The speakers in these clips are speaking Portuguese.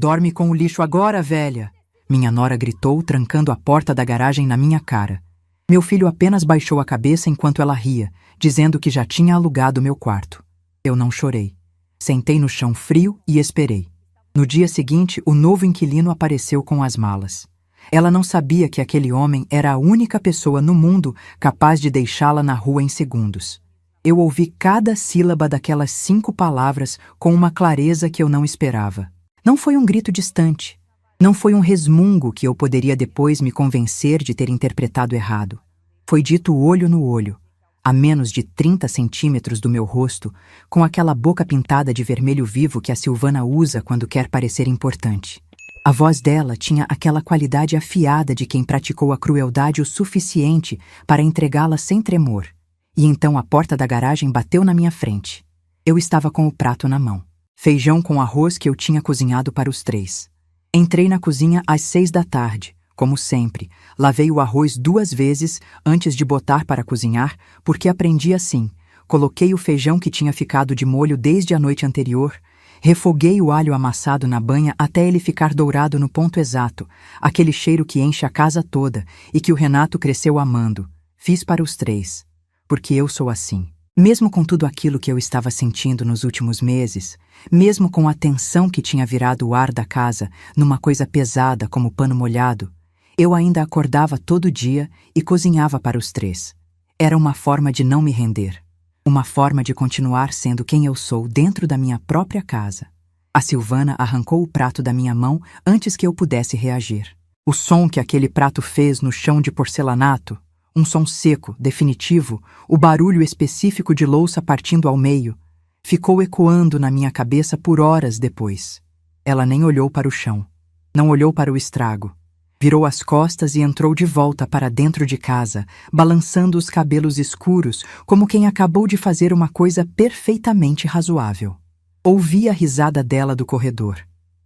Dorme com o lixo agora, velha! Minha nora gritou, trancando a porta da garagem na minha cara. Meu filho apenas baixou a cabeça enquanto ela ria, dizendo que já tinha alugado meu quarto. Eu não chorei. Sentei no chão frio e esperei. No dia seguinte, o novo inquilino apareceu com as malas. Ela não sabia que aquele homem era a única pessoa no mundo capaz de deixá-la na rua em segundos. Eu ouvi cada sílaba daquelas 5 palavras com uma clareza que eu não esperava. Não foi um grito distante. Não foi um resmungo que eu poderia depois me convencer de ter interpretado errado. Foi dito olho no olho, a menos de 30 centímetros do meu rosto, com aquela boca pintada de vermelho vivo que a Silvana usa quando quer parecer importante. A voz dela tinha aquela qualidade afiada de quem praticou a crueldade o suficiente para entregá-la sem tremor. E então a porta da garagem bateu na minha frente. Eu estava com o prato na mão. Feijão com arroz que eu tinha cozinhado para os 3. Entrei na cozinha às 6 da tarde, como sempre. Lavei o arroz 2 vezes antes de botar para cozinhar, porque aprendi assim. Coloquei o feijão que tinha ficado de molho desde a noite anterior, refoguei o alho amassado na banha até ele ficar dourado no ponto exato, aquele cheiro que enche a casa toda e que o Renato cresceu amando. Fiz para os 3, porque eu sou assim. Mesmo com tudo aquilo que eu estava sentindo nos últimos meses, mesmo com a tensão que tinha virado o ar da casa numa coisa pesada como pano molhado, eu ainda acordava todo dia e cozinhava para os 3. Era uma forma de não me render. Uma forma de continuar sendo quem eu sou dentro da minha própria casa. A Silvana arrancou o prato da minha mão antes que eu pudesse reagir. O som que aquele prato fez no chão de porcelanato, um som seco, definitivo, o barulho específico de louça partindo ao meio, ficou ecoando na minha cabeça por horas depois. Ela nem olhou para o chão, não olhou para o estrago. Virou as costas e entrou de volta para dentro de casa, balançando os cabelos escuros como quem acabou de fazer uma coisa perfeitamente razoável. Ouvi a risada dela do corredor.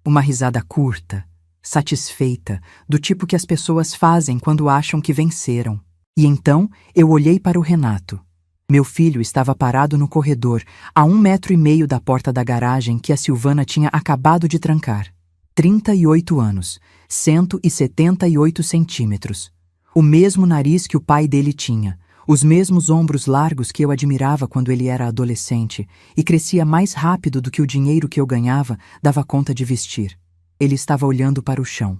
Uma risada curta, satisfeita, do tipo que as pessoas fazem quando acham que venceram. E então eu olhei para o Renato. Meu filho estava parado no corredor, a 1,5 metros da porta da garagem que a Silvana tinha acabado de trancar. 38 anos, 178 centímetros. O mesmo nariz que o pai dele tinha, os mesmos ombros largos que eu admirava quando ele era adolescente e crescia mais rápido do que o dinheiro que eu ganhava dava conta de vestir. Ele estava olhando para o chão.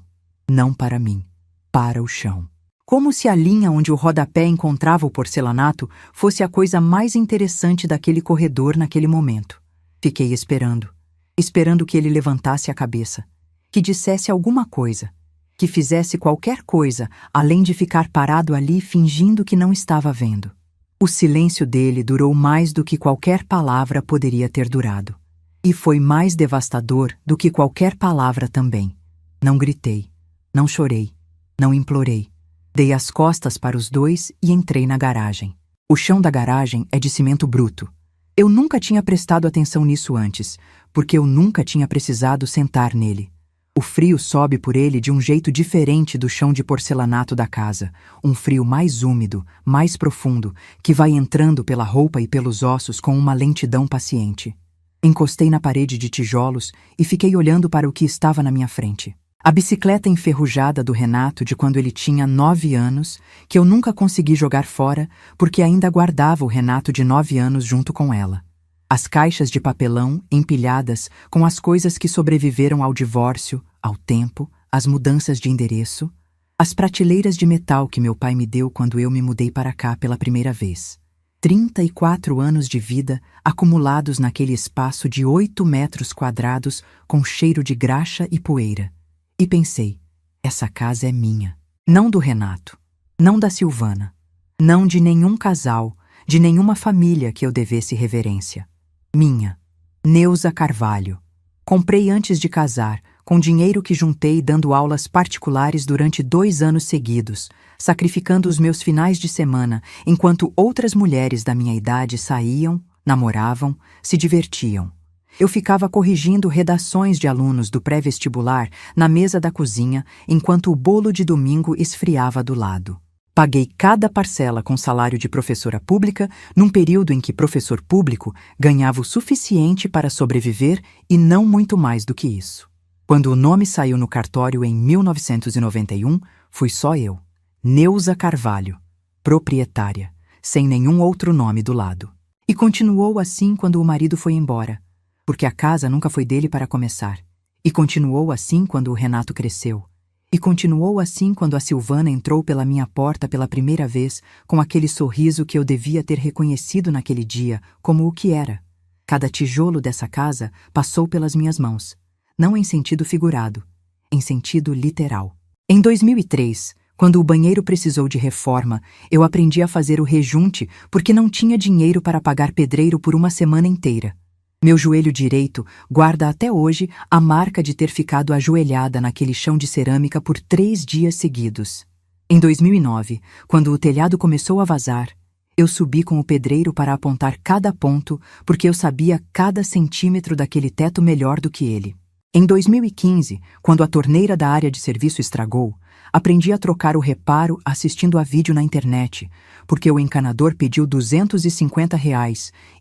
Não para mim, para o chão. Como se a linha onde o rodapé encontrava o porcelanato fosse a coisa mais interessante daquele corredor naquele momento. Fiquei esperando que ele levantasse a cabeça, que dissesse alguma coisa, que fizesse qualquer coisa além de ficar parado ali fingindo que não estava vendo. O silêncio dele durou mais do que qualquer palavra poderia ter durado. E foi mais devastador do que qualquer palavra também. Não gritei, não chorei, não implorei. Dei as costas para os 2 e entrei na garagem. O chão da garagem é de cimento bruto. Eu nunca tinha prestado atenção nisso antes, porque eu nunca tinha precisado sentar nele. O frio sobe por ele de um jeito diferente do chão de porcelanato da casa, um frio mais úmido, mais profundo, que vai entrando pela roupa e pelos ossos com uma lentidão paciente. Encostei na parede de tijolos e fiquei olhando para o que estava na minha frente. A bicicleta enferrujada do Renato de quando ele tinha 9 anos, que eu nunca consegui jogar fora porque ainda guardava o Renato de 9 anos junto com ela. As caixas de papelão empilhadas com as coisas que sobreviveram ao divórcio, ao tempo, às mudanças de endereço, as prateleiras de metal que meu pai me deu quando eu me mudei para cá pela primeira vez. 34 anos de vida acumulados naquele espaço de 8 metros quadrados com cheiro de graxa e poeira. E pensei, essa casa é minha, não do Renato, não da Silvana, não de nenhum casal, de nenhuma família que eu devesse reverência. Minha, Neuza Carvalho. Comprei antes de casar, com dinheiro que juntei dando aulas particulares durante 2 anos seguidos, sacrificando os meus finais de semana, enquanto outras mulheres da minha idade saíam, namoravam, se divertiam. Eu ficava corrigindo redações de alunos do pré-vestibular na mesa da cozinha, enquanto o bolo de domingo esfriava do lado. Paguei cada parcela com salário de professora pública, num período em que professor público ganhava o suficiente para sobreviver e não muito mais do que isso. Quando o nome saiu no cartório em 1991, fui só eu, Neuza Carvalho, proprietária, sem nenhum outro nome do lado. E continuou assim quando o marido foi embora, porque a casa nunca foi dele para começar. E continuou assim quando o Renato cresceu. E continuou assim quando a Silvana entrou pela minha porta pela primeira vez, com aquele sorriso que eu devia ter reconhecido naquele dia como o que era. Cada tijolo dessa casa passou pelas minhas mãos, não em sentido figurado, em sentido literal. Em 2003, quando o banheiro precisou de reforma, eu aprendi a fazer o rejunte porque não tinha dinheiro para pagar pedreiro por uma semana inteira. Meu joelho direito guarda até hoje a marca de ter ficado ajoelhada naquele chão de cerâmica por 3 dias seguidos. Em 2009, quando o telhado começou a vazar, eu subi com o pedreiro para apontar cada ponto porque eu sabia cada centímetro daquele teto melhor do que ele. Em 2015, quando a torneira da área de serviço estragou, aprendi a trocar o reparo assistindo a vídeo na internet, porque o encanador pediu R$ 250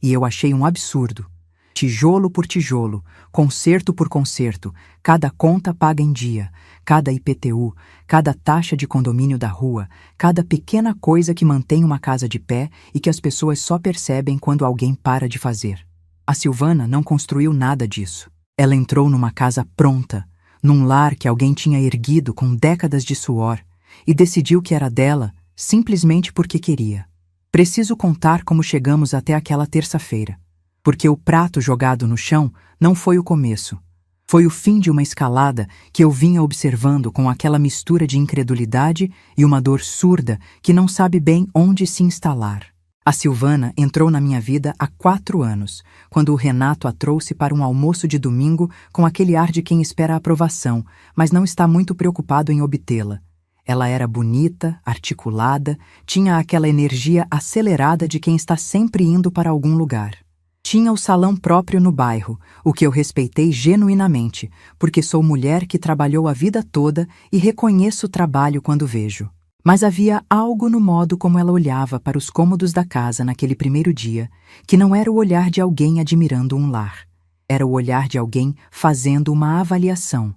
e eu achei um absurdo. Tijolo por tijolo, concerto por concerto, cada conta paga em dia, cada IPTU, cada taxa de condomínio da rua, cada pequena coisa que mantém uma casa de pé e que as pessoas só percebem quando alguém para de fazer. A Silvana não construiu nada disso. Ela entrou numa casa pronta, num lar que alguém tinha erguido com décadas de suor, e decidiu que era dela simplesmente porque queria. Preciso contar como chegamos até aquela terça-feira. Porque o prato jogado no chão não foi o começo. Foi o fim de uma escalada que eu vinha observando com aquela mistura de incredulidade e uma dor surda que não sabe bem onde se instalar. A Silvana entrou na minha vida há 4 anos, quando o Renato a trouxe para um almoço de domingo com aquele ar de quem espera a aprovação, mas não está muito preocupado em obtê-la. Ela era bonita, articulada, tinha aquela energia acelerada de quem está sempre indo para algum lugar. Tinha o salão próprio no bairro, o que eu respeitei genuinamente, porque sou mulher que trabalhou a vida toda e reconheço o trabalho quando vejo. Mas havia algo no modo como ela olhava para os cômodos da casa naquele primeiro dia, que não era o olhar de alguém admirando um lar. Era o olhar de alguém fazendo uma avaliação.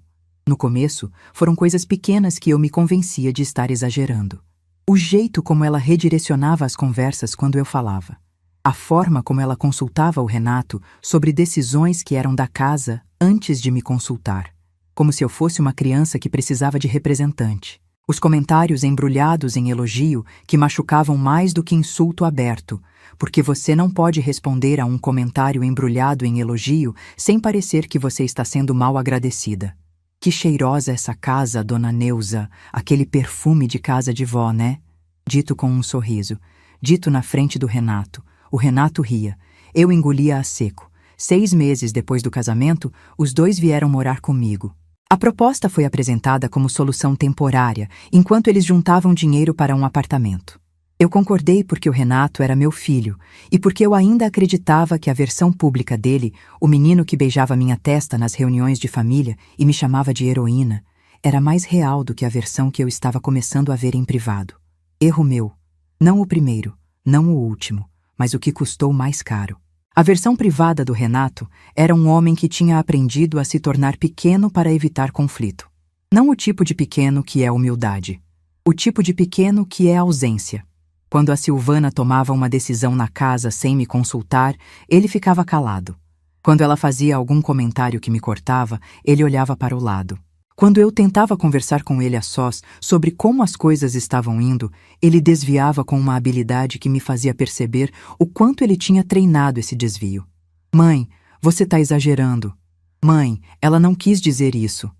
No começo, foram coisas pequenas que eu me convencia de estar exagerando. O jeito como ela redirecionava as conversas quando eu falava. A forma como ela consultava o Renato sobre decisões que eram da casa antes de me consultar, como se eu fosse uma criança que precisava de representante. Os comentários embrulhados em elogio que machucavam mais do que insulto aberto, porque você não pode responder a um comentário embrulhado em elogio sem parecer que você está sendo mal agradecida. Que cheirosa essa casa, dona Neuza, aquele perfume de casa de vó, né? Dito com um sorriso, dito na frente do Renato. O Renato ria. Eu engolia a seco. 6 meses depois do casamento, os dois vieram morar comigo. A proposta foi apresentada como solução temporária, enquanto eles juntavam dinheiro para um apartamento. Eu concordei porque o Renato era meu filho e porque eu ainda acreditava que a versão pública dele, o menino que beijava minha testa nas reuniões de família e me chamava de heroína, era mais real do que a versão que eu estava começando a ver em privado. Erro meu. Não o primeiro, não o último, mas o que custou mais caro. A versão privada do Renato era um homem que tinha aprendido a se tornar pequeno para evitar conflito. Não o tipo de pequeno que é humildade. O tipo de pequeno que é ausência. Quando a Silvana tomava uma decisão na casa sem me consultar, ele ficava calado. Quando ela fazia algum comentário que me cortava, ele olhava para o lado. Quando eu tentava conversar com ele a sós sobre como as coisas estavam indo, ele desviava com uma habilidade que me fazia perceber o quanto ele tinha treinado esse desvio. Mãe, você está exagerando. Mãe, ela não quis dizer isso.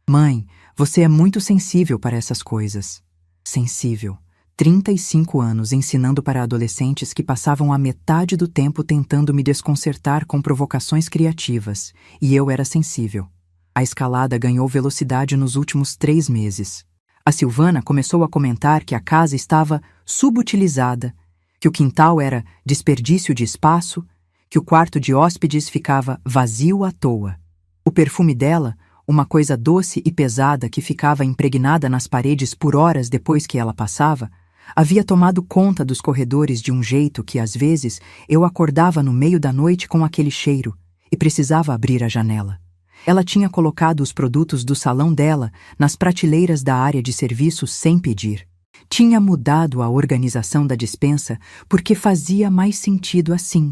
Mãe, você é muito sensível para essas coisas. Sensível. 35 anos ensinando para adolescentes que passavam a metade do tempo tentando me desconcertar com provocações criativas, e eu era sensível. A escalada ganhou velocidade nos últimos 3 meses. A Silvana começou a comentar que a casa estava subutilizada, que o quintal era desperdício de espaço, que o quarto de hóspedes ficava vazio à toa. O perfume dela, uma coisa doce e pesada que ficava impregnada nas paredes por horas depois que ela passava, havia tomado conta dos corredores de um jeito que, às vezes, eu acordava no meio da noite com aquele cheiro e precisava abrir a janela. Ela tinha colocado os produtos do salão dela nas prateleiras da área de serviço sem pedir. Tinha mudado a organização da despensa porque fazia mais sentido assim.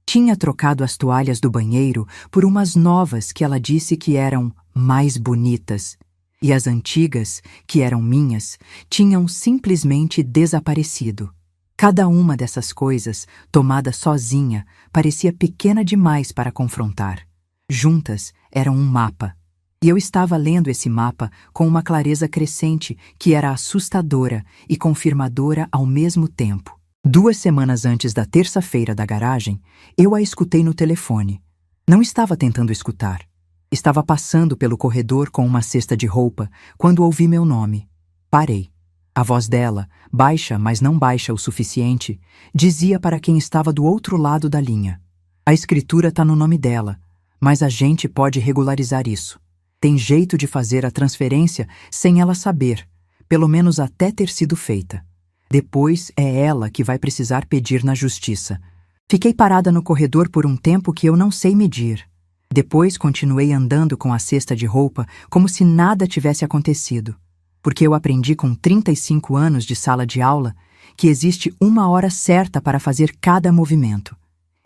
Tinha trocado as toalhas do banheiro por umas novas que ela disse que eram mais bonitas. E as antigas, que eram minhas, tinham simplesmente desaparecido. Cada uma dessas coisas, tomada sozinha, parecia pequena demais para confrontar. Juntas, eram um mapa. E eu estava lendo esse mapa com uma clareza crescente que era assustadora e confirmadora ao mesmo tempo. 2 semanas antes da terça-feira da garagem, eu a escutei no telefone. Não estava tentando escutar. Estava passando pelo corredor com uma cesta de roupa quando ouvi meu nome. Parei. A voz dela, baixa, mas não baixa o suficiente, dizia para quem estava do outro lado da linha: "A escritura está no nome dela, mas a gente pode regularizar isso. Tem jeito de fazer a transferência sem ela saber, pelo menos até ter sido feita. Depois é ela que vai precisar pedir na justiça." Fiquei parada no corredor por um tempo que eu não sei medir. Depois continuei andando com a cesta de roupa como se nada tivesse acontecido, porque eu aprendi com 35 anos de sala de aula que existe uma hora certa para fazer cada movimento.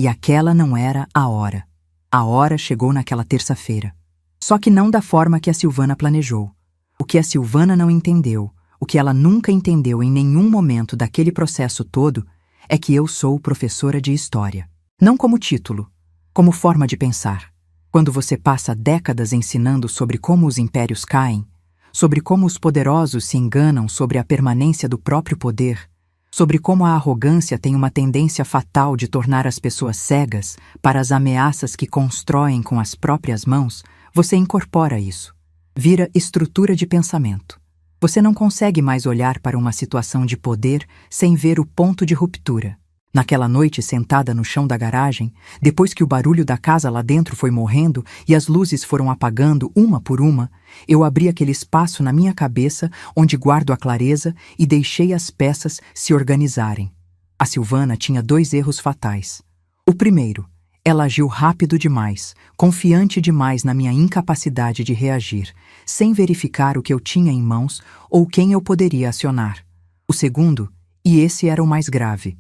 E aquela não era a hora. A hora chegou naquela terça-feira. Só que não da forma que a Silvana planejou. O que a Silvana não entendeu, o que ela nunca entendeu em nenhum momento daquele processo todo, é que eu sou professora de história. Não como título, como forma de pensar. Quando você passa décadas ensinando sobre como os impérios caem, sobre como os poderosos se enganam sobre a permanência do próprio poder, sobre como a arrogância tem uma tendência fatal de tornar as pessoas cegas para as ameaças que constroem com as próprias mãos, você incorpora isso. Vira estrutura de pensamento. Você não consegue mais olhar para uma situação de poder sem ver o ponto de ruptura. Naquela noite, sentada no chão da garagem, depois que o barulho da casa lá dentro foi morrendo e as luzes foram apagando uma por uma, eu abri aquele espaço na minha cabeça onde guardo a clareza e deixei as peças se organizarem. A Silvana tinha 2 erros fatais. O primeiro, ela agiu rápido demais, confiante demais na minha incapacidade de reagir, sem verificar o que eu tinha em mãos ou quem eu poderia acionar. O segundo, e esse era o mais grave,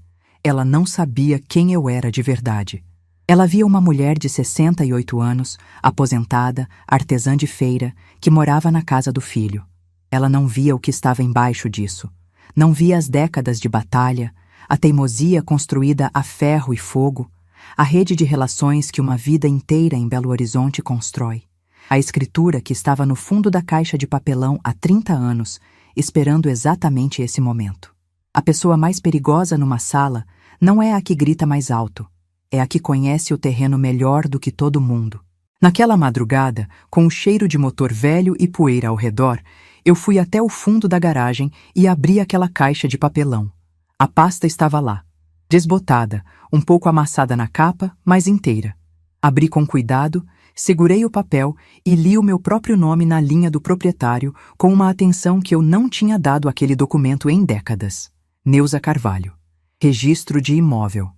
ela não sabia quem eu era de verdade. Ela via uma mulher de 68 anos, aposentada, artesã de feira, que morava na casa do filho. Ela não via o que estava embaixo disso. Não via as décadas de batalha, a teimosia construída a ferro e fogo, a rede de relações que uma vida inteira em Belo Horizonte constrói, a escritura que estava no fundo da caixa de papelão há 30 anos, esperando exatamente esse momento. A pessoa mais perigosa numa sala não é a que grita mais alto, é a que conhece o terreno melhor do que todo mundo. Naquela madrugada, com o cheiro de motor velho e poeira ao redor, eu fui até o fundo da garagem e abri aquela caixa de papelão. A pasta estava lá, desbotada, um pouco amassada na capa, mas inteira. Abri com cuidado, segurei o papel e li o meu próprio nome na linha do proprietário com uma atenção que eu não tinha dado àquele documento em décadas. Neuza Carvalho. Registro de imóvel.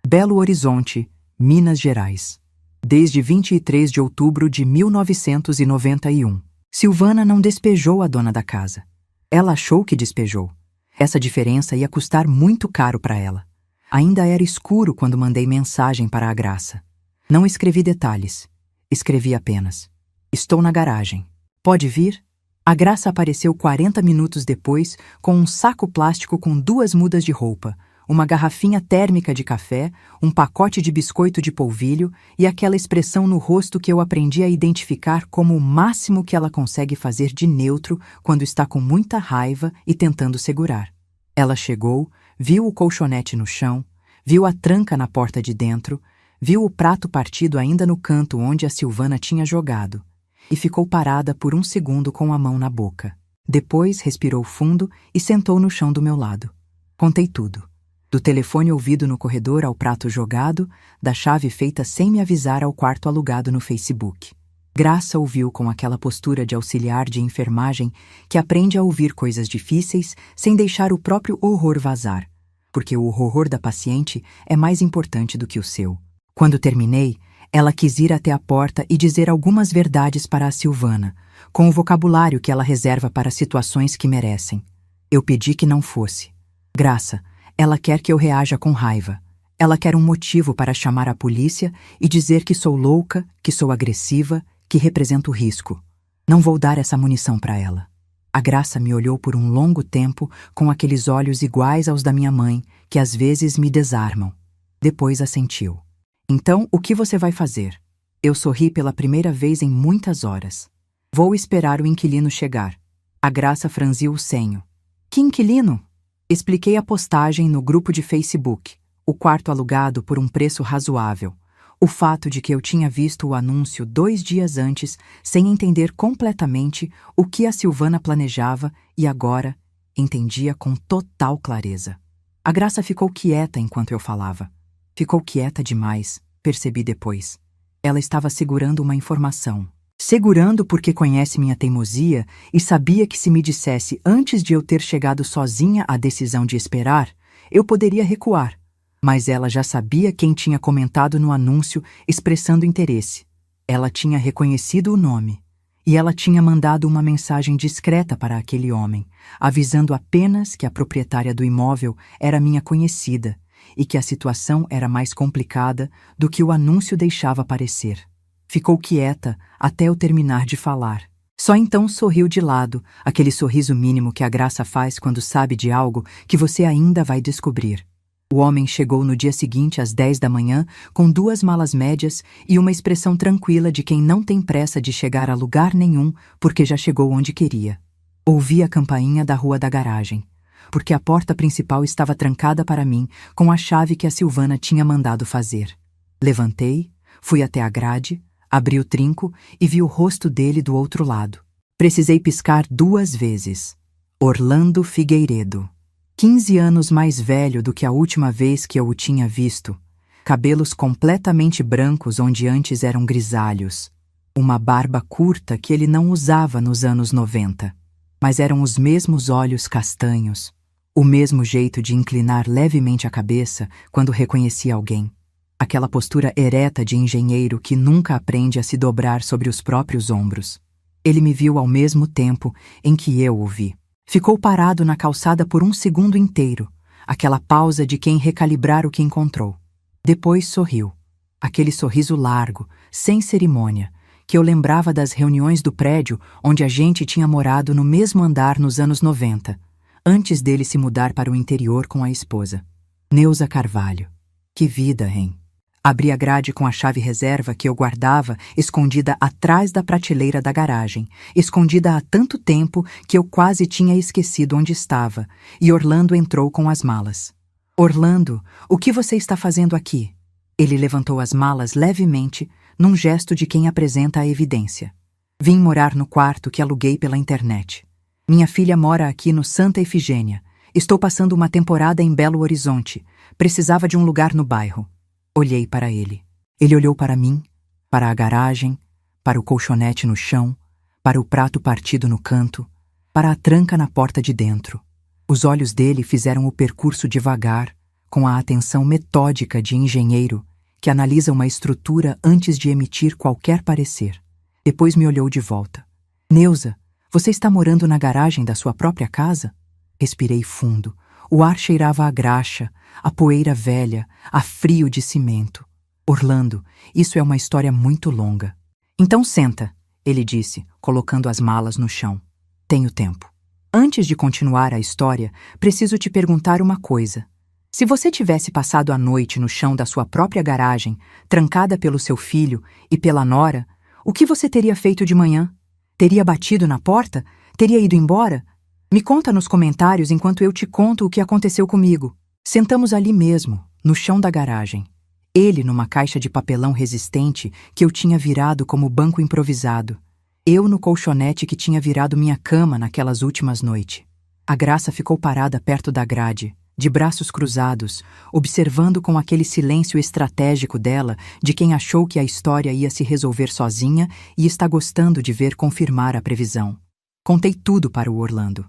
Belo Horizonte, Minas Gerais. Desde 23 de outubro de 1991. Silvana não despejou a dona da casa. Ela achou que despejou. Essa diferença ia custar muito caro para ela. Ainda era escuro quando mandei mensagem para a Graça. Não escrevi detalhes. Escrevi apenas: "Estou na garagem. Pode vir?" A Graça apareceu 40 minutos depois com um saco plástico com 2 mudas de roupa, uma garrafinha térmica de café, um pacote de biscoito de polvilho e aquela expressão no rosto que eu aprendi a identificar como o máximo que ela consegue fazer de neutro quando está com muita raiva e tentando segurar. Ela chegou, viu o colchonete no chão, viu a tranca na porta de dentro, viu o prato partido ainda no canto onde a Silvana tinha jogado, e ficou parada por um segundo com a mão na boca. Depois respirou fundo e sentou no chão do meu lado. Contei tudo. Do telefone ouvido no corredor ao prato jogado, da chave feita sem me avisar ao quarto alugado no Facebook. Graça ouviu com aquela postura de auxiliar de enfermagem que aprende a ouvir coisas difíceis sem deixar o próprio horror vazar, porque o horror da paciente é mais importante do que o seu. Quando terminei, Ela quis ir até a porta e dizer algumas verdades para a Silvana, com o vocabulário que ela reserva para situações que merecem. Eu pedi que não fosse. Graça, ela quer que eu reaja com raiva. Ela quer um motivo para chamar a polícia e dizer que sou louca, que sou agressiva, que represento risco. Não vou dar essa munição para ela. A Graça me olhou por um longo tempo com aqueles olhos iguais aos da minha mãe, que às vezes me desarmam. Depois assentiu. Então, o que você vai fazer? Eu sorri pela primeira vez em muitas horas. Vou esperar o inquilino chegar. A Graça franziu o senho. Que inquilino? Expliquei a postagem no grupo de Facebook. O quarto alugado por um preço razoável. O fato de que eu tinha visto o anúncio 2 dias antes, sem entender completamente o que a Silvana planejava e agora entendia com total clareza. A Graça ficou quieta enquanto eu falava. Ficou quieta demais, percebi depois. Ela estava segurando uma informação. Segurando porque conhece minha teimosia e sabia que se me dissesse antes de eu ter chegado sozinha à decisão de esperar, eu poderia recuar. Mas ela já sabia quem tinha comentado no anúncio expressando interesse. Ela tinha reconhecido o nome. E ela tinha mandado uma mensagem discreta para aquele homem, avisando apenas que a proprietária do imóvel era minha conhecida e que a situação era mais complicada do que o anúncio deixava parecer. Ficou quieta até eu terminar de falar. Só então sorriu de lado, aquele sorriso mínimo que a Graça faz quando sabe de algo que você ainda vai descobrir. O homem chegou no dia seguinte às 10 da manhã com 2 malas médias e uma expressão tranquila de quem não tem pressa de chegar a lugar nenhum porque já chegou onde queria. Ouvi a campainha da rua da garagem, porque a porta principal estava trancada para mim com a chave que a Silvana tinha mandado fazer. Levantei, fui até a grade, abri o trinco e vi o rosto dele do outro lado. Precisei piscar 2 vezes. Orlando Figueiredo. 15 anos mais velho do que a última vez que eu o tinha visto. Cabelos completamente brancos onde antes eram grisalhos. Uma barba curta que ele não usava nos anos 90. Mas eram os mesmos olhos castanhos. O mesmo jeito de inclinar levemente a cabeça quando reconhecia alguém. Aquela postura ereta de engenheiro que nunca aprende a se dobrar sobre os próprios ombros. Ele me viu ao mesmo tempo em que eu o vi. Ficou parado na calçada por 1 segundo inteiro, aquela pausa de quem recalibrar o que encontrou. Depois sorriu. Aquele sorriso largo, sem cerimônia, que eu lembrava das reuniões do prédio onde a gente tinha morado no mesmo andar nos anos 90, antes dele se mudar para o interior com a esposa. Neuza Carvalho. Que vida, hein? Abri a grade com a chave reserva que eu guardava escondida atrás da prateleira da garagem, escondida há tanto tempo que eu quase tinha esquecido onde estava, e Orlando entrou com as malas. Orlando, o que você está fazendo aqui? Ele levantou as malas levemente, num gesto de quem apresenta a evidência. Vim morar no quarto que aluguei pela internet. Minha filha mora aqui no Santa Efigênia. Estou passando uma temporada em Belo Horizonte. Precisava de um lugar no bairro. Olhei para ele. Ele olhou para mim, para a garagem, para o colchonete no chão, para o prato partido no canto, para a tranca na porta de dentro. Os olhos dele fizeram o percurso devagar, com a atenção metódica de engenheiro que analisa uma estrutura antes de emitir qualquer parecer. Depois me olhou de volta. Neuza, você está morando na garagem da sua própria casa? Respirei fundo. O ar cheirava a graxa, a poeira velha, a frio de cimento. Orlando, isso é uma história muito longa. Então senta, ele disse, colocando as malas no chão. Tenho tempo. Antes de continuar a história, preciso te perguntar uma coisa. Se você tivesse passado a noite no chão da sua própria garagem, trancada pelo seu filho e pela nora, o que você teria feito de manhã? Teria batido na porta? Teria ido embora? Me conta nos comentários enquanto eu te conto o que aconteceu comigo. Sentamos ali mesmo, no chão da garagem. Ele numa caixa de papelão resistente que eu tinha virado como banco improvisado. Eu no colchonete que tinha virado minha cama naquelas últimas noites. A Graça ficou parada perto da grade, de braços cruzados, observando com aquele silêncio estratégico dela de quem achou que a história ia se resolver sozinha e está gostando de ver confirmar a previsão. Contei tudo para o Orlando.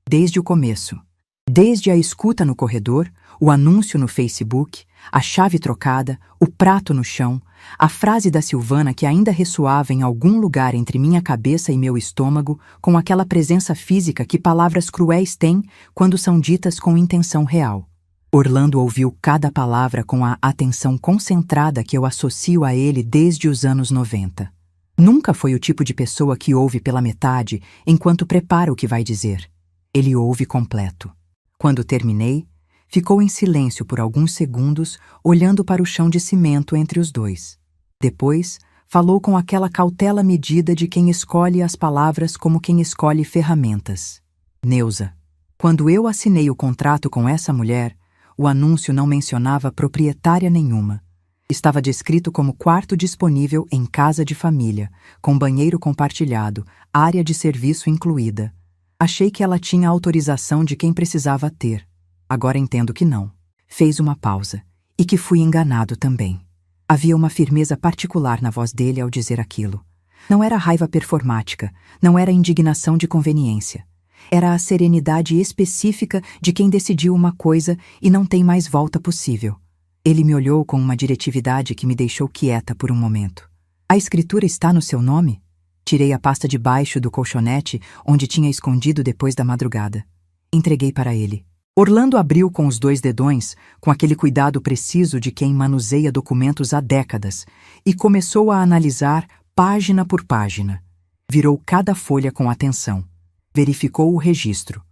Desde o começo. Desde a escuta no corredor, o anúncio no Facebook, a chave trocada, o prato no chão, A frase da Silvana que ainda ressoava em algum lugar entre minha cabeça e meu estômago, com aquela presença física que palavras cruéis têm quando são ditas com intenção real. Orlando ouviu cada palavra com a atenção concentrada que eu associo a ele desde os anos 90. Nunca foi o tipo de pessoa que ouve pela metade enquanto prepara o que vai dizer. Ele ouve completo. Quando terminei, ficou em silêncio por alguns segundos, olhando para o chão de cimento entre os dois. Depois, falou com aquela cautela medida de quem escolhe as palavras como quem escolhe ferramentas. Neuza, quando eu assinei o contrato com essa mulher, o anúncio não mencionava proprietária nenhuma. Estava descrito como quarto disponível em casa de família, com banheiro compartilhado, área de serviço incluída. Achei que ela tinha autorização de quem precisava ter. Agora entendo que não. Fez uma pausa, e que fui enganado também. Havia uma firmeza particular na voz dele ao dizer aquilo. Não era raiva performática, não era indignação de conveniência. Era a serenidade específica de quem decidiu uma coisa e não tem mais volta possível. Ele me olhou com uma diretividade que me deixou quieta por um momento. A escritura está no seu nome? Tirei a pasta de baixo do colchonete, onde tinha escondido depois da madrugada. Entreguei para ele. Orlando abriu com os 2 dedões, com aquele cuidado preciso de quem manuseia documentos há décadas, e começou a analisar página por página. Virou cada folha com atenção. Verificou o registro.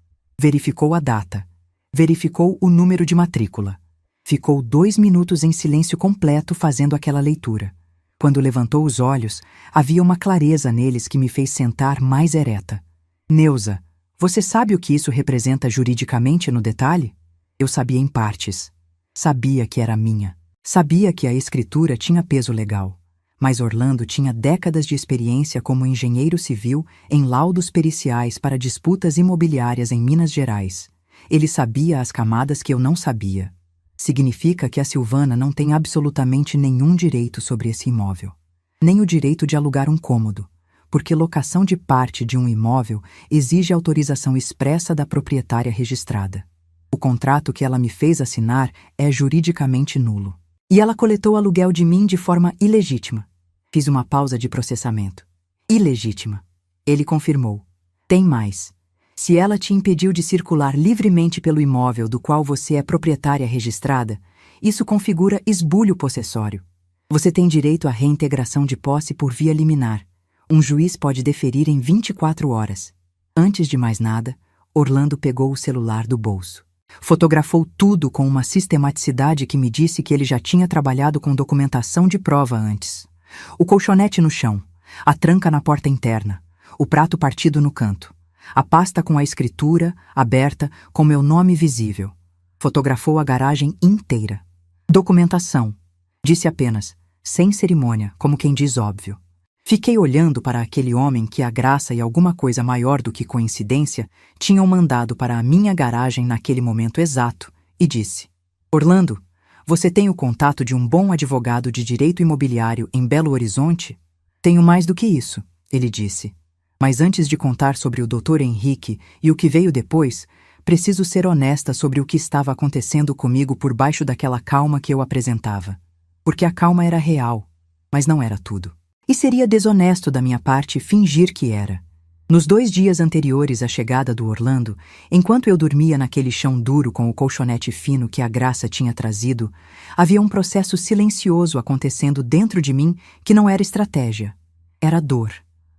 Verificou a data. Verificou o número de matrícula. Ficou 2 minutos em silêncio completo fazendo aquela leitura. Quando levantou os olhos, havia uma clareza neles que me fez sentar mais ereta. Neuza, você sabe o que isso representa juridicamente no detalhe? Eu sabia em partes. Sabia que era minha. Sabia que a escritura tinha peso legal. Mas Orlando tinha décadas de experiência como engenheiro civil em laudos periciais para disputas imobiliárias em Minas Gerais. Ele sabia as camadas que eu não sabia. Significa que a Silvana não tem absolutamente nenhum direito sobre esse imóvel. Nem o direito de alugar um cômodo, porque locação de parte de um imóvel exige autorização expressa da proprietária registrada. O contrato que ela me fez assinar é juridicamente nulo. E ela coletou aluguel de mim de forma ilegítima. Fiz uma pausa de processamento. Ilegítima. Ele confirmou. Tem mais. Se ela te impediu de circular livremente pelo imóvel do qual você é proprietária registrada, isso configura esbulho possessório. Você tem direito à reintegração de posse por via liminar. Um juiz pode deferir em 24 horas. Antes de mais nada, Orlando pegou o celular do bolso. Fotografou tudo com uma sistematicidade que me disse que ele já tinha trabalhado com documentação de prova antes. O colchonete no chão, a tranca na porta interna, o prato partido no canto, a pasta com a escritura aberta com meu nome visível. Fotografou a garagem inteira. Documentação. Disse apenas, sem cerimônia, como quem diz óbvio. Fiquei olhando para aquele homem que a graça e alguma coisa maior do que coincidência tinham mandado para a minha garagem naquele momento exato e disse: Orlando, você tem o contato de um bom advogado de direito imobiliário em Belo Horizonte? Tenho mais do que isso, ele disse. Mas antes de contar sobre o Dr. Henrique e o que veio depois, preciso ser honesta sobre o que estava acontecendo comigo por baixo daquela calma que eu apresentava. Porque a calma era real, mas não era tudo. E seria desonesto da minha parte fingir que era. Nos 2 dias anteriores à chegada do Orlando, enquanto eu dormia naquele chão duro com o colchonete fino que a Graça tinha trazido, havia um processo silencioso acontecendo dentro de mim que não era estratégia. Era dor.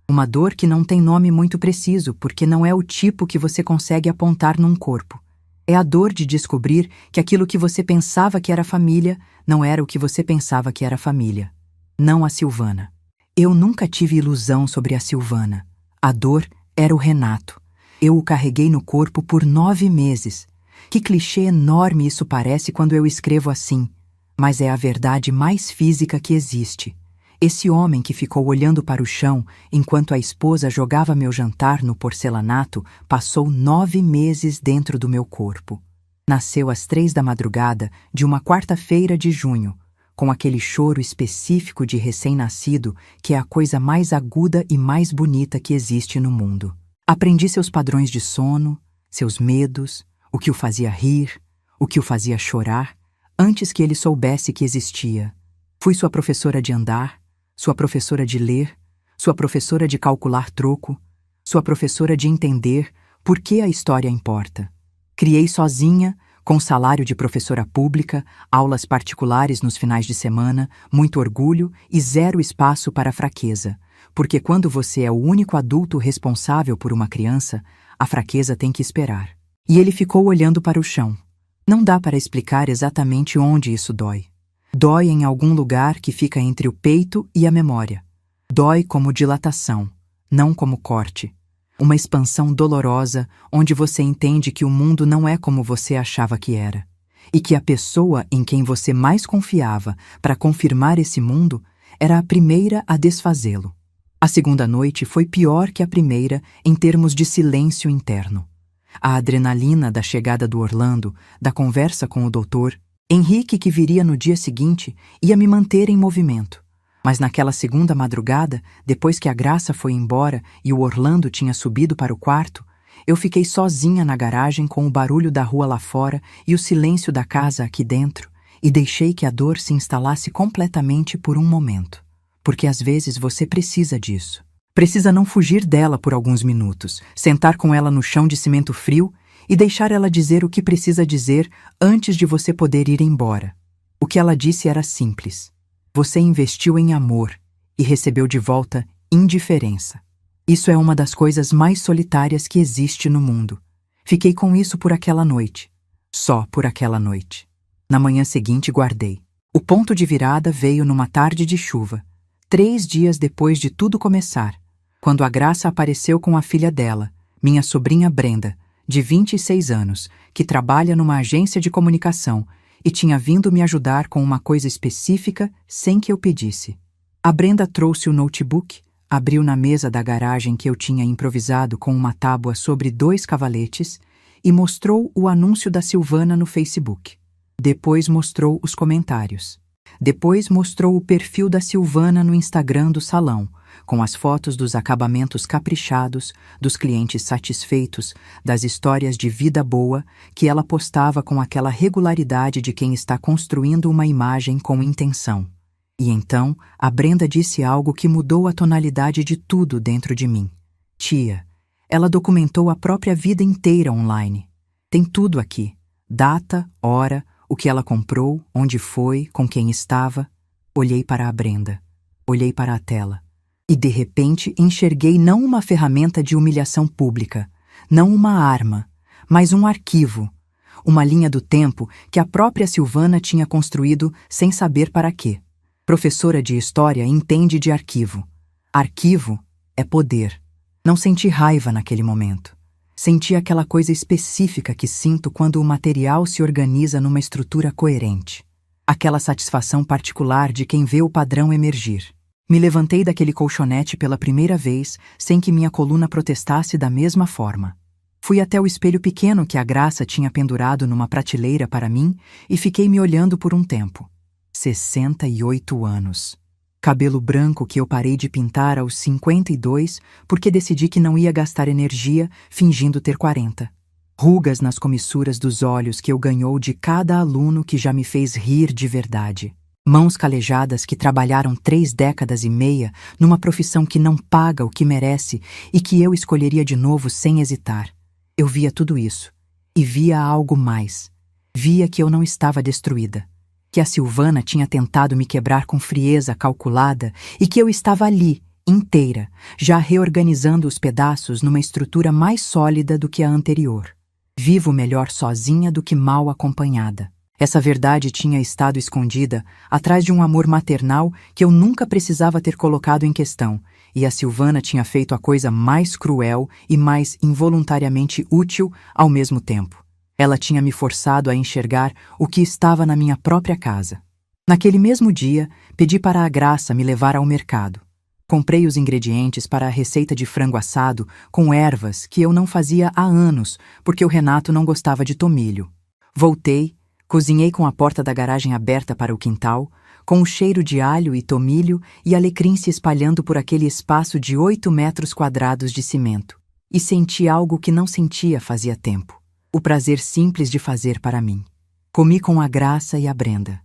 Uma dor que não tem nome muito preciso, porque não é o tipo que você consegue apontar num corpo. É a dor de descobrir que aquilo que você pensava que era família não era o que você pensava que era família. Não a Silvana. Eu nunca tive ilusão sobre a Silvana. A dor era o Renato. Eu o carreguei no corpo por 9 meses. Que clichê enorme isso parece quando eu escrevo assim, mas é a verdade mais física que existe. Esse homem que ficou olhando para o chão enquanto a esposa jogava meu jantar no porcelanato passou 9 meses dentro do meu corpo. Nasceu às 3 da madrugada de uma quarta-feira de junho, com aquele choro específico de recém-nascido que é a coisa mais aguda e mais bonita que existe no mundo. Aprendi seus padrões de sono, seus medos, o que o fazia rir, o que o fazia chorar, antes que ele soubesse que existia. Fui sua professora de andar, sua professora de ler, sua professora de calcular troco, sua professora de entender por que a história importa. Criei sozinha, com salário de professora pública, aulas particulares nos finais de semana, muito orgulho e zero espaço para fraqueza, porque quando você é o único adulto responsável por uma criança, a fraqueza tem que esperar. E ele ficou olhando para o chão. Não dá para explicar exatamente onde isso dói. Dói em algum lugar que fica entre o peito e a memória. Dói como dilatação, não como corte. Uma expansão dolorosa onde você entende que o mundo não é como você achava que era. E que a pessoa em quem você mais confiava para confirmar esse mundo era a primeira a desfazê-lo. A segunda noite foi pior que a primeira em termos de silêncio interno. A adrenalina da chegada do Orlando, da conversa com o doutor, Henrique, que viria no dia seguinte, ia me manter em movimento. Mas naquela segunda madrugada, depois que a Graça foi embora e o Orlando tinha subido para o quarto, eu fiquei sozinha na garagem com o barulho da rua lá fora e o silêncio da casa aqui dentro, e deixei que a dor se instalasse completamente por um momento. Porque às vezes você precisa disso. Precisa não fugir dela por alguns minutos, sentar com ela no chão de cimento frio e deixar ela dizer o que precisa dizer antes de você poder ir embora. O que ela disse era simples. Você investiu em amor e recebeu de volta indiferença. Isso é uma das coisas mais solitárias que existe no mundo. Fiquei com isso por aquela noite. Só por aquela noite. Na manhã seguinte guardei. O ponto de virada veio numa tarde de chuva, 3 dias depois de tudo começar, quando a Graça apareceu com a filha dela, minha sobrinha Brenda, de 26 anos, que trabalha numa agência de comunicação e tinha vindo me ajudar com uma coisa específica sem que eu pedisse. A Brenda trouxe o notebook, abriu na mesa da garagem que eu tinha improvisado com uma tábua sobre 2 cavaletes e mostrou o anúncio da Silvana no Facebook. Depois mostrou os comentários. Depois mostrou o perfil da Silvana no Instagram do salão, com as fotos dos acabamentos caprichados, dos clientes satisfeitos, das histórias de vida boa que ela postava com aquela regularidade de quem está construindo uma imagem com intenção. E então, a Brenda disse algo que mudou a tonalidade de tudo dentro de mim. Tia, ela documentou a própria vida inteira online. Tem tudo aqui. Data, hora, o que ela comprou, onde foi, com quem estava. Olhei para a Brenda. Olhei para a tela. E de repente enxerguei não uma ferramenta de humilhação pública, não uma arma, mas um arquivo, uma linha do tempo que a própria Silvana tinha construído sem saber para quê. Professora de história entende de arquivo. Arquivo é poder. Não senti raiva naquele momento. Senti aquela coisa específica que sinto quando o material se organiza numa estrutura coerente. Aquela satisfação particular de quem vê o padrão emergir. Me levantei daquele colchonete pela primeira vez, sem que minha coluna protestasse da mesma forma. Fui até o espelho pequeno que a Graça tinha pendurado numa prateleira para mim e fiquei me olhando por um tempo. 68 anos. Cabelo branco que eu parei de pintar aos 52 porque decidi que não ia gastar energia fingindo ter 40. Rugas nas comissuras dos olhos que eu ganhou de cada aluno que já me fez rir de verdade. Mãos calejadas que trabalharam 3 décadas e meia numa profissão que não paga o que merece e que eu escolheria de novo sem hesitar. Eu via tudo isso. E via algo mais. Via que eu não estava destruída. Que a Silvana tinha tentado me quebrar com frieza calculada e que eu estava ali, inteira, já reorganizando os pedaços numa estrutura mais sólida do que a anterior. Vivo melhor sozinha do que mal acompanhada. Essa verdade tinha estado escondida atrás de um amor maternal que eu nunca precisava ter colocado em questão, e a Silvana tinha feito a coisa mais cruel e mais involuntariamente útil ao mesmo tempo. Ela tinha me forçado a enxergar o que estava na minha própria casa. Naquele mesmo dia, pedi para a Graça me levar ao mercado. Comprei os ingredientes para a receita de frango assado com ervas que eu não fazia há anos, porque o Renato não gostava de tomilho. Voltei, cozinhei com a porta da garagem aberta para o quintal, com o cheiro de alho e tomilho e alecrim se espalhando por aquele espaço de 8 metros quadrados de cimento. E senti algo que não sentia fazia tempo. O prazer simples de fazer para mim. Comi com a Graça e a Brenda.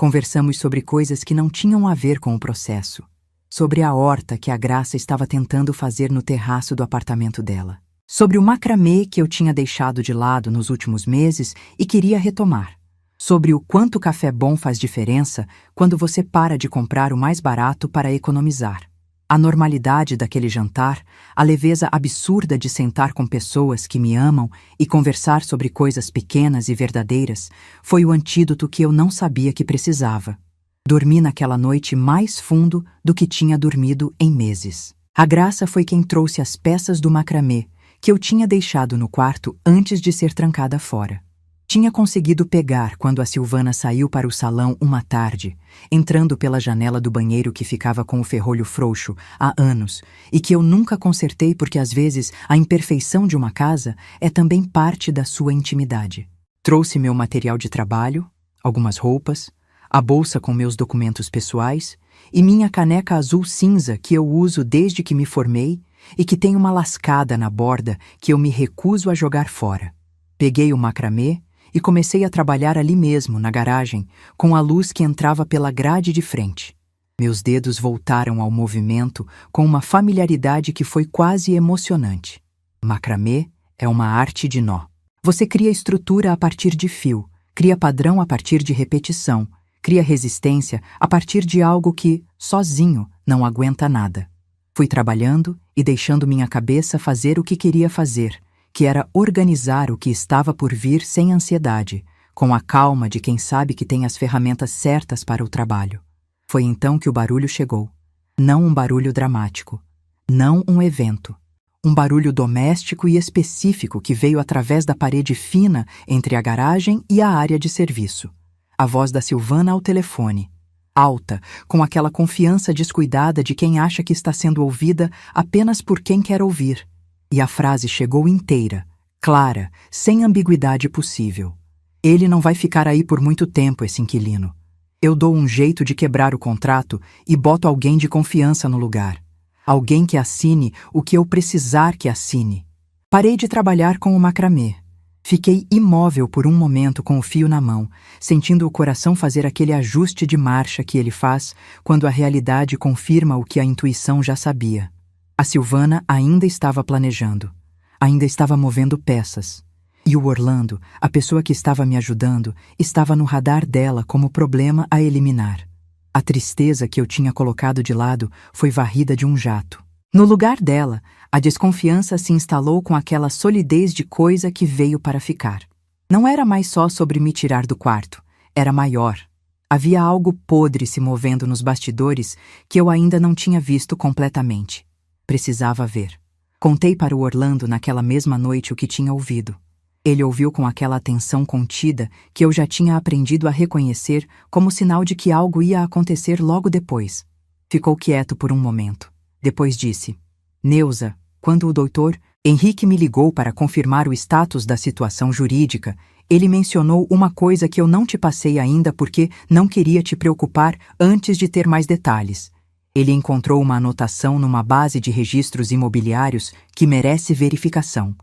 Conversamos sobre coisas que não tinham a ver com o processo. Sobre a horta que a Graça estava tentando fazer no terraço do apartamento dela. Sobre o macramê que eu tinha deixado de lado nos últimos meses e queria retomar. Sobre o quanto café bom faz diferença quando você para de comprar o mais barato para economizar. A normalidade daquele jantar, a leveza absurda de sentar com pessoas que me amam e conversar sobre coisas pequenas e verdadeiras, foi o antídoto que eu não sabia que precisava. Dormi naquela noite mais fundo do que tinha dormido em meses. A Graça foi quem trouxe as peças do macramê, que eu tinha deixado no quarto antes de ser trancada fora. Tinha conseguido pegar quando a Silvana saiu para o salão uma tarde, entrando pela janela do banheiro que ficava com o ferrolho frouxo há anos e que eu nunca consertei porque às vezes a imperfeição de uma casa é também parte da sua intimidade. Trouxe meu material de trabalho, algumas roupas, a bolsa com meus documentos pessoais e minha caneca azul cinza que eu uso desde que me formei e que tem uma lascada na borda que eu me recuso a jogar fora. Peguei o macramê e comecei a trabalhar ali mesmo, na garagem, com a luz que entrava pela grade de frente. Meus dedos voltaram ao movimento com uma familiaridade que foi quase emocionante. Macramê é uma arte de nó. Você cria estrutura a partir de fio, cria padrão a partir de repetição, cria resistência a partir de algo que, sozinho, não aguenta nada. Fui trabalhando e deixando minha cabeça fazer o que queria fazer, que era organizar o que estava por vir sem ansiedade, com a calma de quem sabe que tem as ferramentas certas para o trabalho. Foi então que o barulho chegou. Não um barulho dramático. Não um evento. Um barulho doméstico e específico que veio através da parede fina entre a garagem e a área de serviço. A voz da Silvana ao telefone. Alta, com aquela confiança descuidada de quem acha que está sendo ouvida apenas por quem quer ouvir. E a frase chegou inteira, clara, sem ambiguidade possível. Ele não vai ficar aí por muito tempo, esse inquilino. Eu dou um jeito de quebrar o contrato e boto alguém de confiança no lugar. Alguém que assine o que eu precisar que assine. Parei de trabalhar com o macramê. Fiquei imóvel por um momento com o fio na mão, sentindo o coração fazer aquele ajuste de marcha que ele faz quando a realidade confirma o que a intuição já sabia. A Silvana ainda estava planejando, ainda estava movendo peças. E o Orlando, a pessoa que estava me ajudando, estava no radar dela como problema a eliminar. A tristeza que eu tinha colocado de lado foi varrida de um jato. No lugar dela, a desconfiança se instalou com aquela solidez de coisa que veio para ficar. Não era mais só sobre me tirar do quarto, era maior. Havia algo podre se movendo nos bastidores que eu ainda não tinha visto completamente. Precisava ver. Contei para o Orlando naquela mesma noite o que tinha ouvido. Ele ouviu com aquela atenção contida que eu já tinha aprendido a reconhecer como sinal de que algo ia acontecer logo depois. Ficou quieto por um momento. Depois disse: Neuza, quando o doutor Henrique me ligou para confirmar o status da situação jurídica, ele mencionou uma coisa que eu não te passei ainda porque não queria te preocupar antes de ter mais detalhes. Ele encontrou uma anotação numa base de registros imobiliários que merece verificação.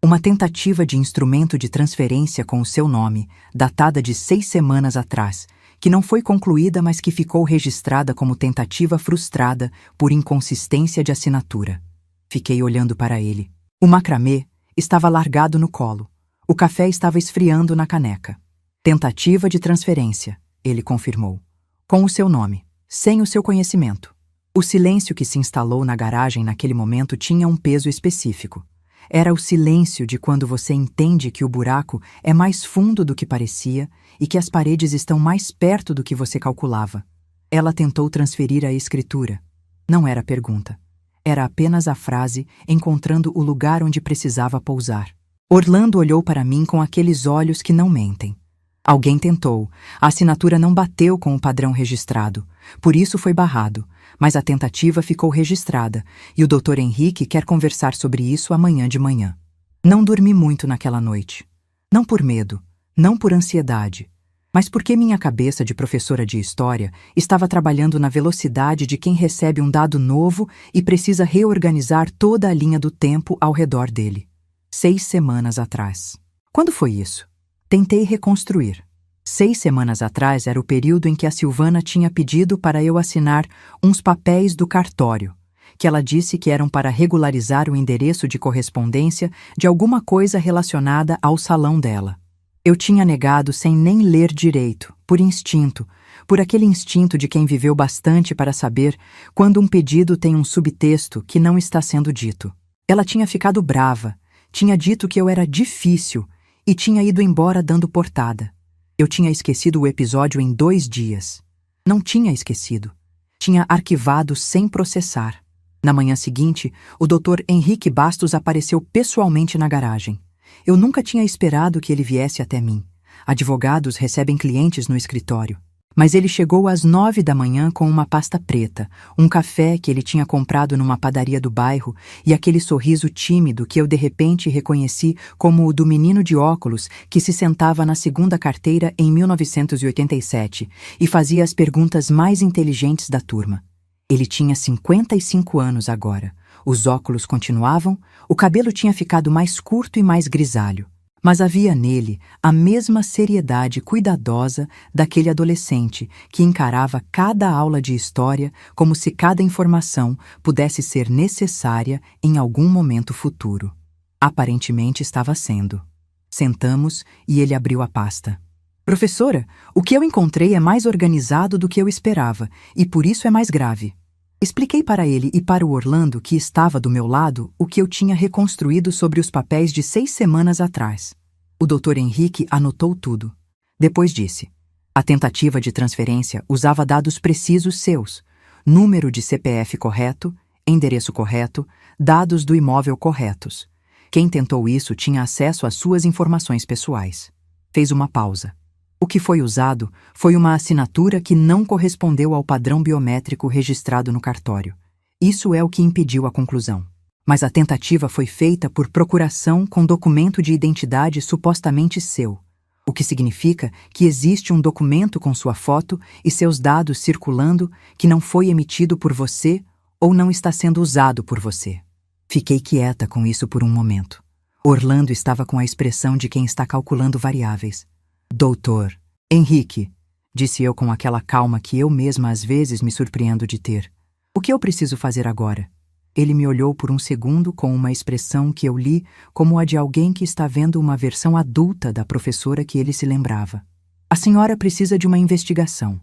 Uma tentativa de instrumento de transferência com o seu nome, datada de 6 semanas atrás, que não foi concluída, mas que ficou registrada como tentativa frustrada por inconsistência de assinatura. Fiquei olhando para ele. O macramê estava largado no colo. O café estava esfriando na caneca. Tentativa de transferência, ele confirmou. Com o seu nome, sem o seu conhecimento. O silêncio que se instalou na garagem naquele momento tinha um peso específico. Era o silêncio de quando você entende que o buraco é mais fundo do que parecia e que as paredes estão mais perto do que você calculava. Ela tentou transferir a escritura. Não era pergunta. Era apenas a frase encontrando o lugar onde precisava pousar. Orlando olhou para mim com aqueles olhos que não mentem. Alguém tentou. A assinatura não bateu com o padrão registrado. Por isso foi barrado. Mas a tentativa ficou registrada e o Dr. Henrique quer conversar sobre isso amanhã de manhã. Não dormi muito naquela noite. Não por medo, não por ansiedade, mas porque minha cabeça de professora de história estava trabalhando na velocidade de quem recebe um dado novo e precisa reorganizar toda a linha do tempo ao redor dele. 6 semanas atrás. Quando foi isso? Tentei reconstruir. 6 semanas atrás era o período em que a Silvana tinha pedido para eu assinar uns papéis do cartório, que ela disse que eram para regularizar o endereço de correspondência de alguma coisa relacionada ao salão dela. Eu tinha negado sem nem ler direito, por instinto, por aquele instinto de quem viveu bastante para saber quando um pedido tem um subtexto que não está sendo dito. Ela tinha ficado brava, tinha dito que eu era difícil e tinha ido embora dando portada. Eu tinha esquecido o episódio em 2 dias. Não tinha esquecido. Tinha arquivado sem processar. Na manhã seguinte, o Dr. Henrique Bastos apareceu pessoalmente na garagem. Eu nunca tinha esperado que ele viesse até mim. Advogados recebem clientes no escritório. Mas ele chegou às 9 da manhã com uma pasta preta, um café que ele tinha comprado numa padaria do bairro e aquele sorriso tímido que eu de repente reconheci como o do menino de óculos que se sentava na segunda carteira em 1987 e fazia as perguntas mais inteligentes da turma. Ele tinha 55 anos agora. Os óculos continuavam, o cabelo tinha ficado mais curto e mais grisalho. Mas havia nele a mesma seriedade cuidadosa daquele adolescente que encarava cada aula de história como se cada informação pudesse ser necessária em algum momento futuro. Aparentemente estava sendo. Sentamos e ele abriu a pasta. Professora, o que eu encontrei é mais organizado do que eu esperava e por isso é mais grave. Expliquei para ele e para o Orlando, que estava do meu lado, o que eu tinha reconstruído sobre os papéis de 6 semanas atrás. O Dr. Henrique anotou tudo. Depois disse: a tentativa de transferência usava dados precisos seus, número de CPF correto, endereço correto, dados do imóvel corretos. Quem tentou isso tinha acesso às suas informações pessoais. Fez uma pausa. O que foi usado foi uma assinatura que não correspondeu ao padrão biométrico registrado no cartório. Isso é o que impediu a conclusão. Mas a tentativa foi feita por procuração com documento de identidade supostamente seu, o que significa que existe um documento com sua foto e seus dados circulando que não foi emitido por você ou não está sendo usado por você. Fiquei quieta com isso por um momento. Orlando estava com a expressão de quem está calculando variáveis. Doutor Henrique, disse eu com aquela calma que eu mesma às vezes me surpreendo de ter. O que eu preciso fazer agora? Ele me olhou por um segundo com uma expressão que eu li como a de alguém que está vendo uma versão adulta da professora que ele se lembrava. A senhora precisa de uma investigação,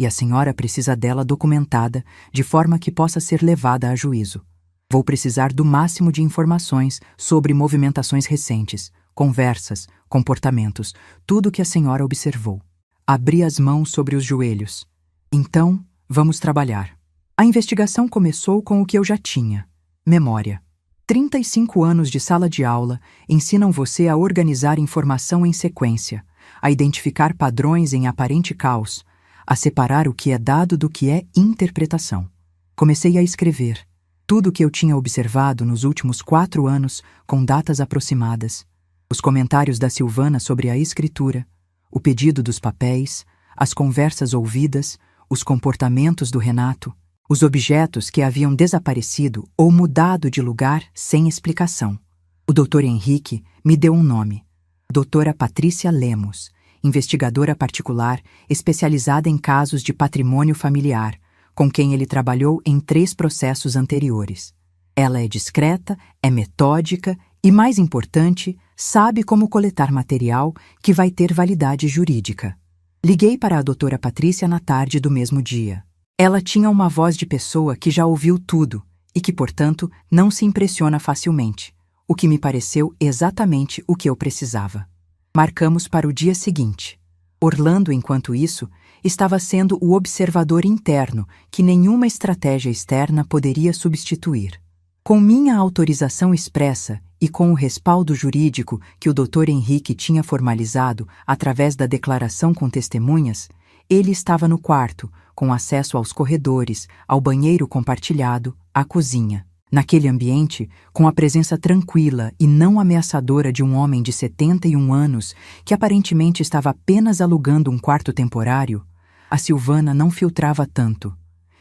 e a senhora precisa dela documentada de forma que possa ser levada a juízo. Vou precisar do máximo de informações sobre movimentações recentes, conversas, comportamentos, tudo que a senhora observou. Abri as mãos sobre os joelhos. Então, vamos trabalhar. A investigação começou com o que eu já tinha: memória. 35 anos de sala de aula ensinam você a organizar informação em sequência, a identificar padrões em aparente caos, a separar o que é dado do que é interpretação. Comecei a escrever tudo o que eu tinha observado nos últimos 4 anos com datas aproximadas. Os comentários da Silvana sobre a escritura, o pedido dos papéis, as conversas ouvidas, os comportamentos do Renato, os objetos que haviam desaparecido ou mudado de lugar sem explicação. O Dr. Henrique me deu um nome: Doutora Patrícia Lemos, investigadora particular especializada em casos de patrimônio familiar, com quem ele trabalhou em 3 processos anteriores. Ela é discreta, é metódica e, mais importante, sabe como coletar material que vai ter validade jurídica. Liguei para a doutora Patrícia na tarde do mesmo dia. Ela tinha uma voz de pessoa que já ouviu tudo e que, portanto, não se impressiona facilmente, o que me pareceu exatamente o que eu precisava. Marcamos para o dia seguinte. Orlando, enquanto isso, estava sendo o observador interno que nenhuma estratégia externa poderia substituir. Com minha autorização expressa e com o respaldo jurídico que o Dr. Henrique tinha formalizado através da declaração com testemunhas, ele estava no quarto, com acesso aos corredores, ao banheiro compartilhado, à cozinha. Naquele ambiente, com a presença tranquila e não ameaçadora de um homem de 71 anos que aparentemente estava apenas alugando um quarto temporário, a Silvana não filtrava tanto.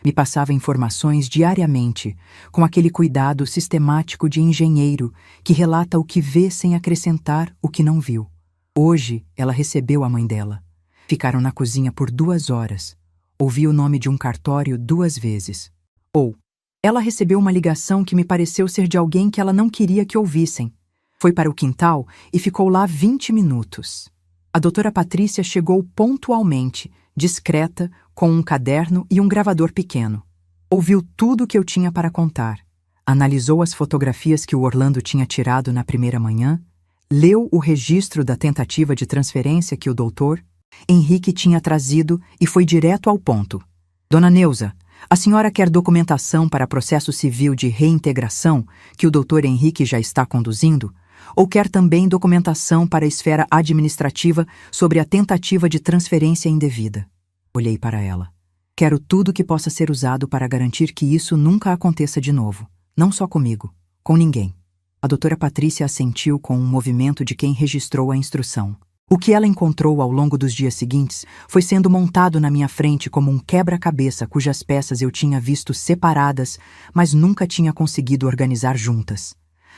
Me passava informações diariamente, com aquele cuidado sistemático de engenheiro que relata o que vê sem acrescentar o que não viu. Hoje, ela recebeu a mãe dela. Ficaram na cozinha por 2 horas. Ouvi o nome de um cartório 2 vezes. Ela recebeu uma ligação que me pareceu ser de alguém que ela não queria que ouvissem. Foi para o quintal e ficou lá 20 minutos. A doutora Patrícia chegou pontualmente, discreta, com um caderno e um gravador pequeno. Ouviu tudo o que eu tinha para contar. Analisou as fotografias que o Orlando tinha tirado na primeira manhã, leu o registro da tentativa de transferência que o doutor Henrique tinha trazido e foi direto ao ponto. Dona Neuza, a senhora quer documentação para processo civil de reintegração que o doutor Henrique já está conduzindo? Ou quer também documentação para a esfera administrativa sobre a tentativa de transferência indevida? Olhei para ela. Quero tudo que possa ser usado para garantir que isso nunca aconteça de novo. Não só comigo, com ninguém. A doutora Patrícia assentiu com um movimento de quem registrou a instrução. O que ela encontrou ao longo dos dias seguintes foi sendo montado na minha frente como um quebra-cabeça cujas peças eu tinha visto separadas, mas nunca tinha conseguido organizar juntas.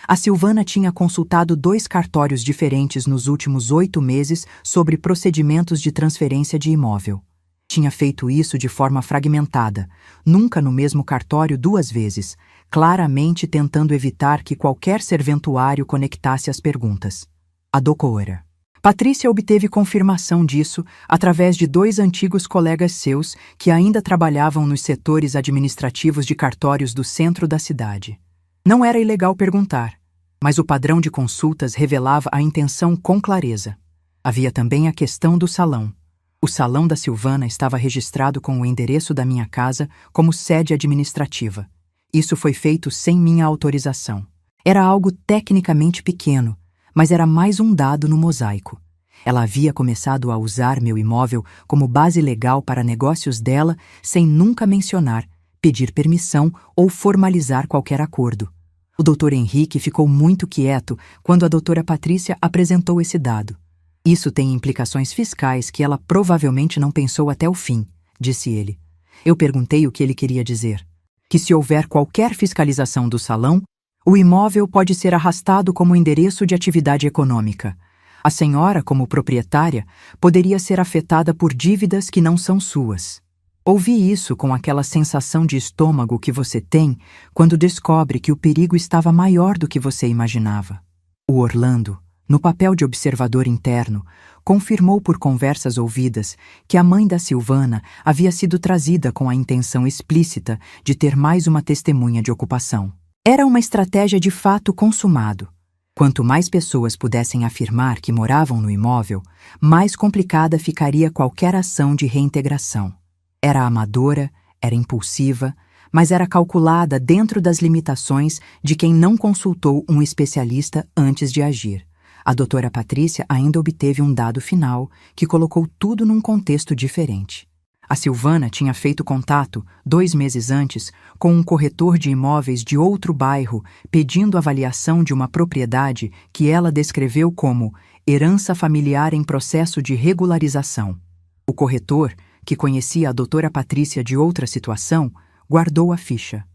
A Silvana tinha consultado 2 cartórios diferentes nos últimos 8 meses sobre procedimentos de transferência de imóvel. Tinha feito isso de forma fragmentada, nunca no mesmo cartório 2 vezes, claramente tentando evitar que qualquer serventuário conectasse as perguntas. A doutora Patrícia obteve confirmação disso através de 2 antigos colegas seus que ainda trabalhavam nos setores administrativos de cartórios do centro da cidade. Não era ilegal perguntar, mas o padrão de consultas revelava a intenção com clareza. Havia também a questão do salão. O salão da Silvana estava registrado com o endereço da minha casa como sede administrativa. Isso foi feito sem minha autorização. Era algo tecnicamente pequeno, mas era mais um dado no mosaico. Ela havia começado a usar meu imóvel como base legal para negócios dela sem nunca mencionar, pedir permissão ou formalizar qualquer acordo. O doutor Henrique ficou muito quieto quando a doutora Patrícia apresentou esse dado. Isso tem implicações fiscais que ela provavelmente não pensou até o fim, disse ele. Eu perguntei o que ele queria dizer. Que se houver qualquer fiscalização do salão, o imóvel pode ser arrastado como endereço de atividade econômica. A senhora, como proprietária, poderia ser afetada por dívidas que não são suas. Ouvi isso com aquela sensação de estômago que você tem quando descobre que o perigo estava maior do que você imaginava. O Orlando, no papel de observador interno, confirmou por conversas ouvidas que a mãe da Silvana havia sido trazida com a intenção explícita de ter mais uma testemunha de ocupação. Era uma estratégia de fato consumado. Quanto mais pessoas pudessem afirmar que moravam no imóvel, mais complicada ficaria qualquer ação de reintegração. Era amadora, era impulsiva, mas era calculada dentro das limitações de quem não consultou um especialista antes de agir. A doutora Patrícia ainda obteve um dado final que colocou tudo num contexto diferente. A Silvana tinha feito contato, 2 meses antes, com um corretor de imóveis de outro bairro pedindo avaliação de uma propriedade que ela descreveu como herança familiar em processo de regularização. O corretor, que conhecia a doutora Patrícia de outra situação, guardou a ficha.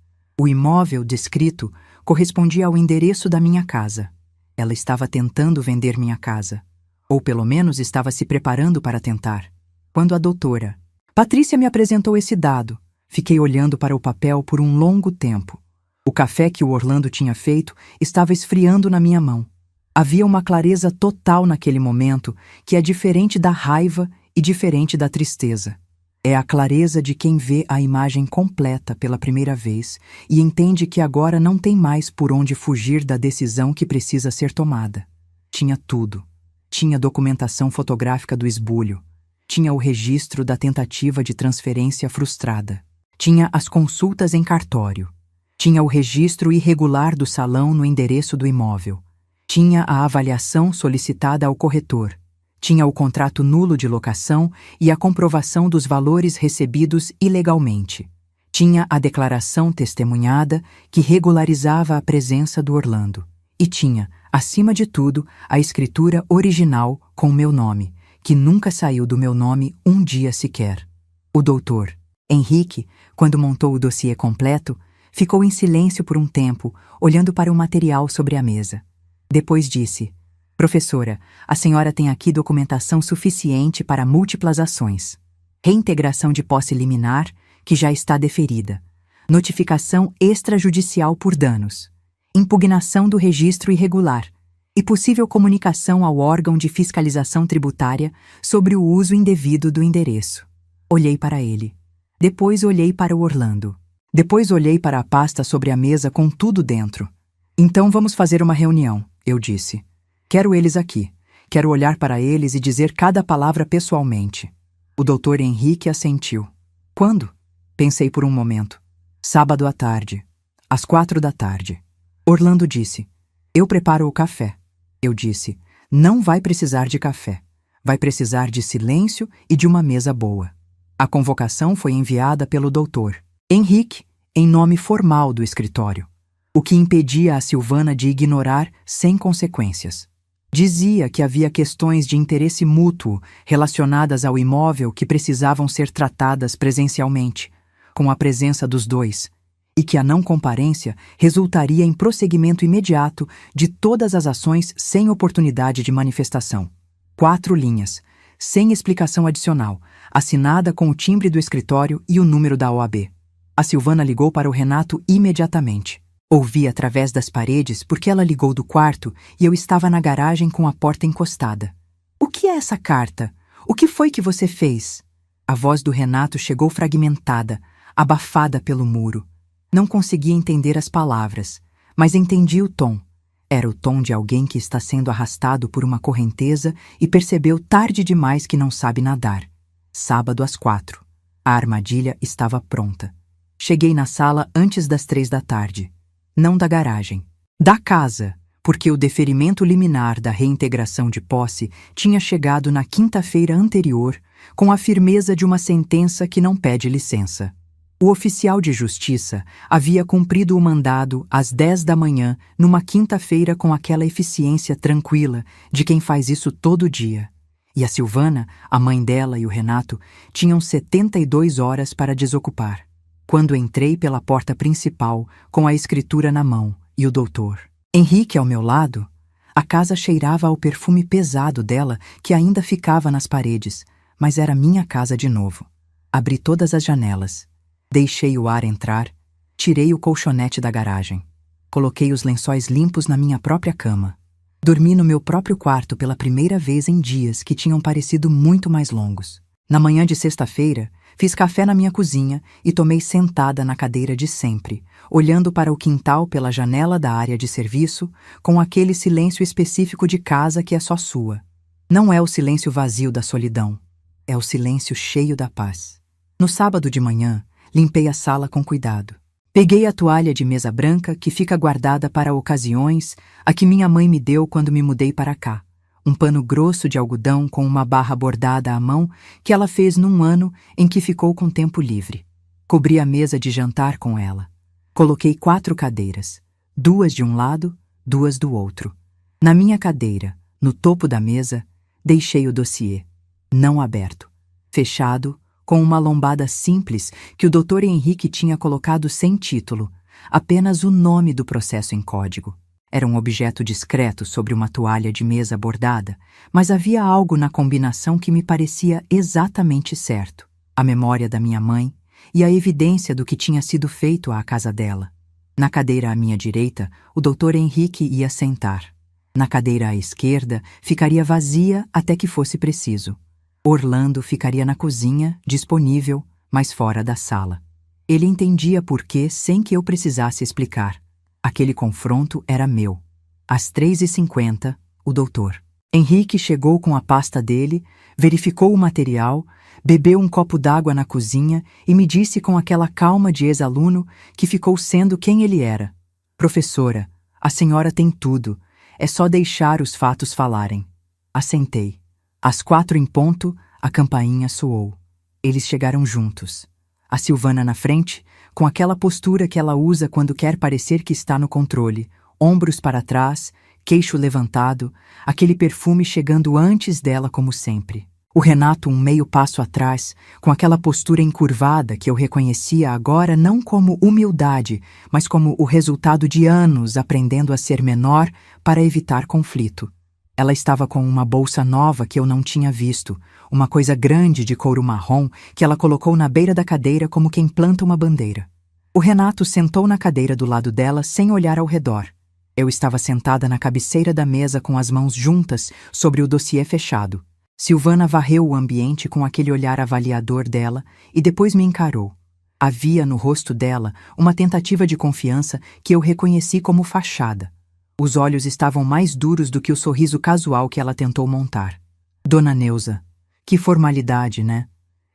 O imóvel descrito correspondia ao endereço da minha casa. Ela estava tentando vender minha casa. Ou pelo menos estava se preparando para tentar. Quando a doutora Patrícia me apresentou esse dado, fiquei olhando para o papel por um longo tempo. O café que o Orlando tinha feito estava esfriando na minha mão. Havia uma clareza total naquele momento que é diferente da raiva e diferente da tristeza. É a clareza de quem vê a imagem completa pela primeira vez e entende que agora não tem mais por onde fugir da decisão que precisa ser tomada. Tinha tudo. Tinha documentação fotográfica do esbulho. Tinha o registro da tentativa de transferência frustrada. Tinha as consultas em cartório. Tinha o registro irregular do salão no endereço do imóvel. Tinha a avaliação solicitada ao corretor. Tinha o contrato nulo de locação e a comprovação dos valores recebidos ilegalmente. Tinha a declaração testemunhada que regularizava a presença do Orlando. E tinha, acima de tudo, a escritura original com meu nome, que nunca saiu do meu nome um dia sequer. O doutor Henrique, quando montou o dossiê completo, ficou em silêncio por um tempo, olhando para o material sobre a mesa. Depois disse: Professora, a senhora tem aqui documentação suficiente para múltiplas ações. Reintegração de posse liminar, que já está deferida. Notificação extrajudicial por danos. Impugnação do registro irregular. E possível comunicação ao órgão de fiscalização tributária sobre o uso indevido do endereço. Olhei para ele. Depois olhei para o Orlando. Depois olhei para a pasta sobre a mesa com tudo dentro. Então vamos fazer uma reunião, eu disse. Quero eles aqui. Quero olhar para eles e dizer cada palavra pessoalmente. O Dr. Henrique assentiu. Quando? Pensei por um momento. Sábado à tarde. Às 4 da tarde. Orlando disse. Eu preparo o café. Eu disse. Não vai precisar de café. Vai precisar de silêncio e de uma mesa boa. A convocação foi enviada pelo Dr. Henrique, em nome formal do escritório, o que impedia a Silvana de ignorar sem consequências. Dizia que havia questões de interesse mútuo relacionadas ao imóvel que precisavam ser tratadas presencialmente, com a presença dos dois, e que a não comparência resultaria em prosseguimento imediato de todas as ações sem oportunidade de manifestação. 4 linhas, sem explicação adicional, assinada com o timbre do escritório e o número da OAB. A Silvana ligou para o Renato imediatamente. Ouvi através das paredes porque ela ligou do quarto e eu estava na garagem com a porta encostada. O que é essa carta? O que foi que você fez? A voz do Renato chegou fragmentada, abafada pelo muro. Não conseguia entender as palavras, mas entendi o tom. Era o tom de alguém que está sendo arrastado por uma correnteza e percebeu tarde demais que não sabe nadar. Sábado às 4. A armadilha estava pronta. Cheguei na sala antes das 3 da tarde. Não da garagem. Da casa, porque o deferimento liminar da reintegração de posse tinha chegado na quinta-feira anterior, com a firmeza de uma sentença que não pede licença. O oficial de justiça havia cumprido o mandado às 10 da manhã, numa quinta-feira, com aquela eficiência tranquila de quem faz isso todo dia. E a Silvana, a mãe dela e o Renato tinham 72 horas para desocupar. Quando entrei pela porta principal, com a escritura na mão e o doutor Henrique ao meu lado, a casa cheirava ao perfume pesado dela que ainda ficava nas paredes, mas era minha casa de novo. Abri todas as janelas. Deixei o ar entrar, tirei o colchonete da garagem. Coloquei os lençóis limpos na minha própria cama. Dormi no meu próprio quarto pela primeira vez em dias que tinham parecido muito mais longos. Na manhã de sexta-feira, fiz café na minha cozinha e tomei sentada na cadeira de sempre, olhando para o quintal pela janela da área de serviço, com aquele silêncio específico de casa que é só sua. Não é o silêncio vazio da solidão, é o silêncio cheio da paz. No sábado de manhã, limpei a sala com cuidado. Peguei a toalha de mesa branca que fica guardada para ocasiões, a que minha mãe me deu quando me mudei para cá. Um pano grosso de algodão com uma barra bordada à mão que ela fez num ano em que ficou com tempo livre. Cobri a mesa de jantar com ela. Coloquei 4 cadeiras, 2 de um lado, 2 do outro. Na minha cadeira, no topo da mesa, deixei o dossiê, não aberto, fechado, com uma lombada simples que o Dr. Henrique tinha colocado sem título, apenas o nome do processo em código. Era um objeto discreto sobre uma toalha de mesa bordada, mas havia algo na combinação que me parecia exatamente certo. A memória da minha mãe e a evidência do que tinha sido feito à casa dela. Na cadeira à minha direita, o Dr. Henrique ia sentar. Na cadeira à esquerda, ficaria vazia até que fosse preciso. Orlando ficaria na cozinha, disponível, mas fora da sala. Ele entendia por quê sem que eu precisasse explicar. Aquele confronto era meu. Às 3h50, o doutor Henrique chegou com a pasta dele, verificou o material, bebeu um copo d'água na cozinha e me disse com aquela calma de ex-aluno que ficou sendo quem ele era. Professora, a senhora tem tudo. É só deixar os fatos falarem. Assentei. Às 4 em ponto, a campainha soou. Eles chegaram juntos. A Silvana na frente, com aquela postura que ela usa quando quer parecer que está no controle, ombros para trás, queixo levantado, aquele perfume chegando antes dela como sempre. O Renato um meio passo atrás, com aquela postura encurvada que eu reconhecia agora não como humildade, mas como o resultado de anos aprendendo a ser menor para evitar conflito. Ela estava com uma bolsa nova que eu não tinha visto, uma coisa grande de couro marrom que ela colocou na beira da cadeira como quem planta uma bandeira. O Renato sentou na cadeira do lado dela sem olhar ao redor. Eu estava sentada na cabeceira da mesa com as mãos juntas sobre o dossiê fechado. Silvana varreu o ambiente com aquele olhar avaliador dela e depois me encarou. Havia no rosto dela uma tentativa de confiança que eu reconheci como fachada. Os olhos estavam mais duros do que o sorriso casual que ela tentou montar. Dona Neuza, que formalidade, né?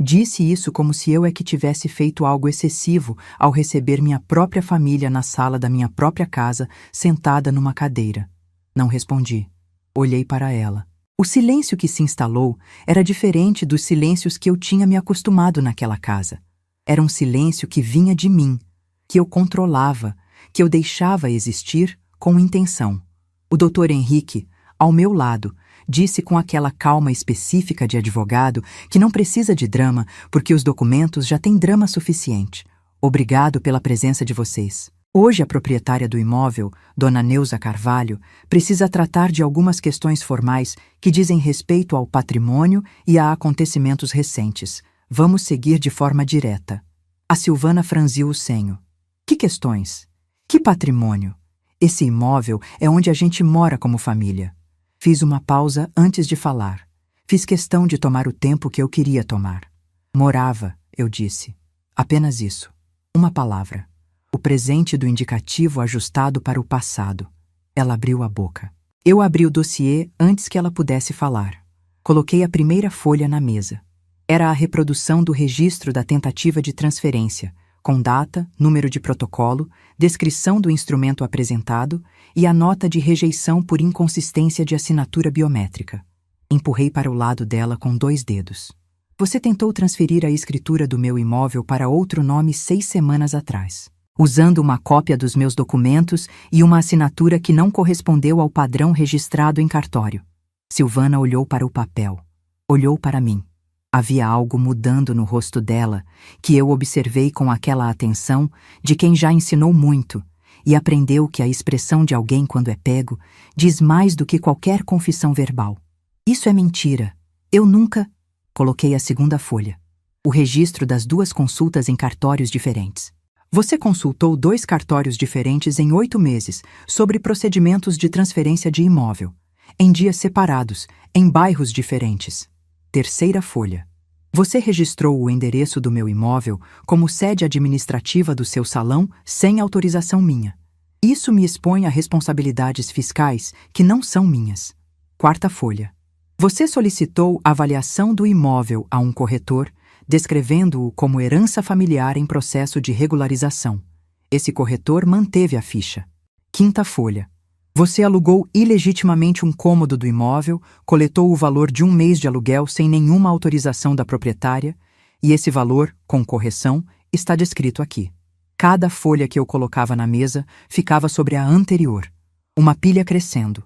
Disse isso como se eu é que tivesse feito algo excessivo ao receber minha própria família na sala da minha própria casa, sentada numa cadeira. Não respondi. Olhei para ela. O silêncio que se instalou era diferente dos silêncios que eu tinha me acostumado naquela casa. Era um silêncio que vinha de mim, que eu controlava, que eu deixava existir com intenção. O Dr. Henrique, ao meu lado, disse com aquela calma específica de advogado que não precisa de drama porque os documentos já têm drama suficiente. Obrigado pela presença de vocês. Hoje a proprietária do imóvel, Dona Neuza Carvalho, precisa tratar de algumas questões formais que dizem respeito ao patrimônio e a acontecimentos recentes. Vamos seguir de forma direta. A Silvana franziu o senho. Que questões? Que patrimônio? Esse imóvel é onde a gente mora como família. Fiz uma pausa antes de falar. Fiz questão de tomar o tempo que eu queria tomar. Morava, eu disse. Apenas isso. Uma palavra. O presente do indicativo ajustado para o passado. Ela abriu a boca. Eu abri o dossiê antes que ela pudesse falar. Coloquei a primeira folha na mesa. Era a reprodução do registro da tentativa de transferência, com data, número de protocolo, descrição do instrumento apresentado e a nota de rejeição por inconsistência de assinatura biométrica. Empurrei para o lado dela com 2 dedos. Você tentou transferir a escritura do meu imóvel para outro nome 6 semanas atrás, usando uma cópia dos meus documentos e uma assinatura que não correspondeu ao padrão registrado em cartório. Silvana olhou para o papel. Olhou para mim. Havia algo mudando no rosto dela, que eu observei com aquela atenção de quem já ensinou muito e aprendeu que a expressão de alguém quando é pego diz mais do que qualquer confissão verbal. Isso é mentira. Eu nunca... Coloquei a segunda folha. O registro das 2 consultas em cartórios diferentes. Você consultou 2 cartórios diferentes em 8 meses sobre procedimentos de transferência de imóvel, em dias separados, em bairros diferentes. Terceira folha. Você registrou o endereço do meu imóvel como sede administrativa do seu salão sem autorização minha. Isso me expõe a responsabilidades fiscais que não são minhas. Quarta folha. Você solicitou avaliação do imóvel a um corretor, descrevendo-o como herança familiar em processo de regularização. Esse corretor manteve a ficha. Quinta folha. Você alugou ilegitimamente um cômodo do imóvel, coletou o valor de 1 mês de aluguel sem nenhuma autorização da proprietária, e esse valor, com correção, está descrito aqui. Cada folha que eu colocava na mesa ficava sobre a anterior. Uma pilha crescendo.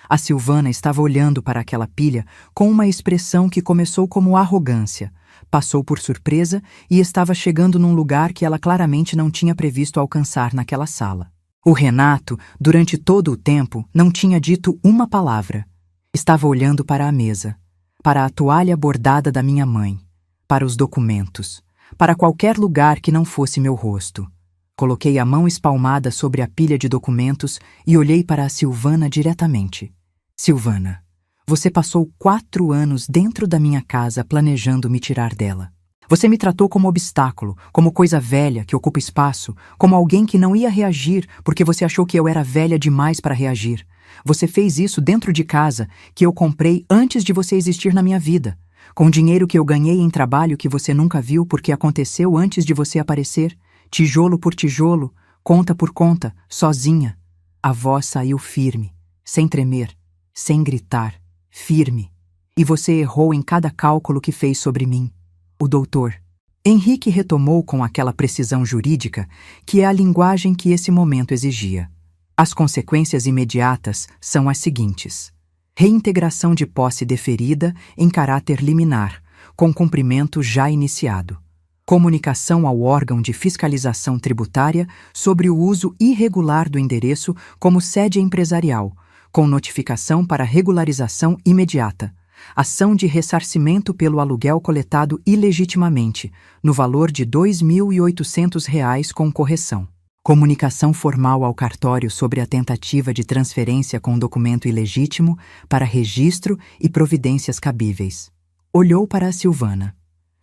A Silvana estava olhando para aquela pilha com uma expressão que começou como arrogância, passou por surpresa e estava chegando num lugar que ela claramente não tinha previsto alcançar naquela sala. O Renato, durante todo o tempo, não tinha dito uma palavra. Estava olhando para a mesa, para a toalha bordada da minha mãe, para os documentos, para qualquer lugar que não fosse meu rosto. Coloquei a mão espalmada sobre a pilha de documentos e olhei para a Silvana diretamente. Silvana, você passou 4 anos dentro da minha casa planejando me tirar dela. Você me tratou como obstáculo, como coisa velha que ocupa espaço, como alguém que não ia reagir porque você achou que eu era velha demais para reagir. Você fez isso dentro de casa, que eu comprei antes de você existir na minha vida, com dinheiro que eu ganhei em trabalho que você nunca viu porque aconteceu antes de você aparecer, tijolo por tijolo, conta por conta, sozinha. A voz saiu firme, sem tremer, sem gritar, firme. E você errou em cada cálculo que fez sobre mim. O doutor Henrique retomou com aquela precisão jurídica que é a linguagem que esse momento exigia. As consequências imediatas são as seguintes: reintegração de posse deferida em caráter liminar, com cumprimento já iniciado. Comunicação ao órgão de fiscalização tributária sobre o uso irregular do endereço como sede empresarial, com notificação para regularização imediata. Ação de ressarcimento pelo aluguel coletado ilegitimamente, no valor de R$ 2.800 com correção. Comunicação formal ao cartório sobre a tentativa de transferência com documento ilegítimo para registro e providências cabíveis. Olhou para a Silvana.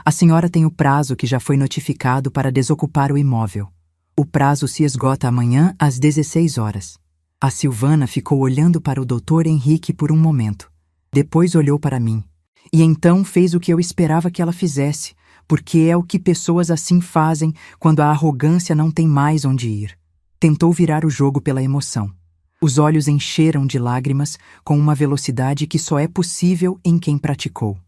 A senhora tem o prazo que já foi notificado para desocupar o imóvel. O prazo se esgota amanhã às 16 horas. A Silvana ficou olhando para o Dr. Henrique por um momento. Depois olhou para mim. E então fez o que eu esperava que ela fizesse, porque é o que pessoas assim fazem quando a arrogância não tem mais onde ir. Tentou virar o jogo pela emoção. Os olhos encheram de lágrimas com uma velocidade que só é possível em quem praticou.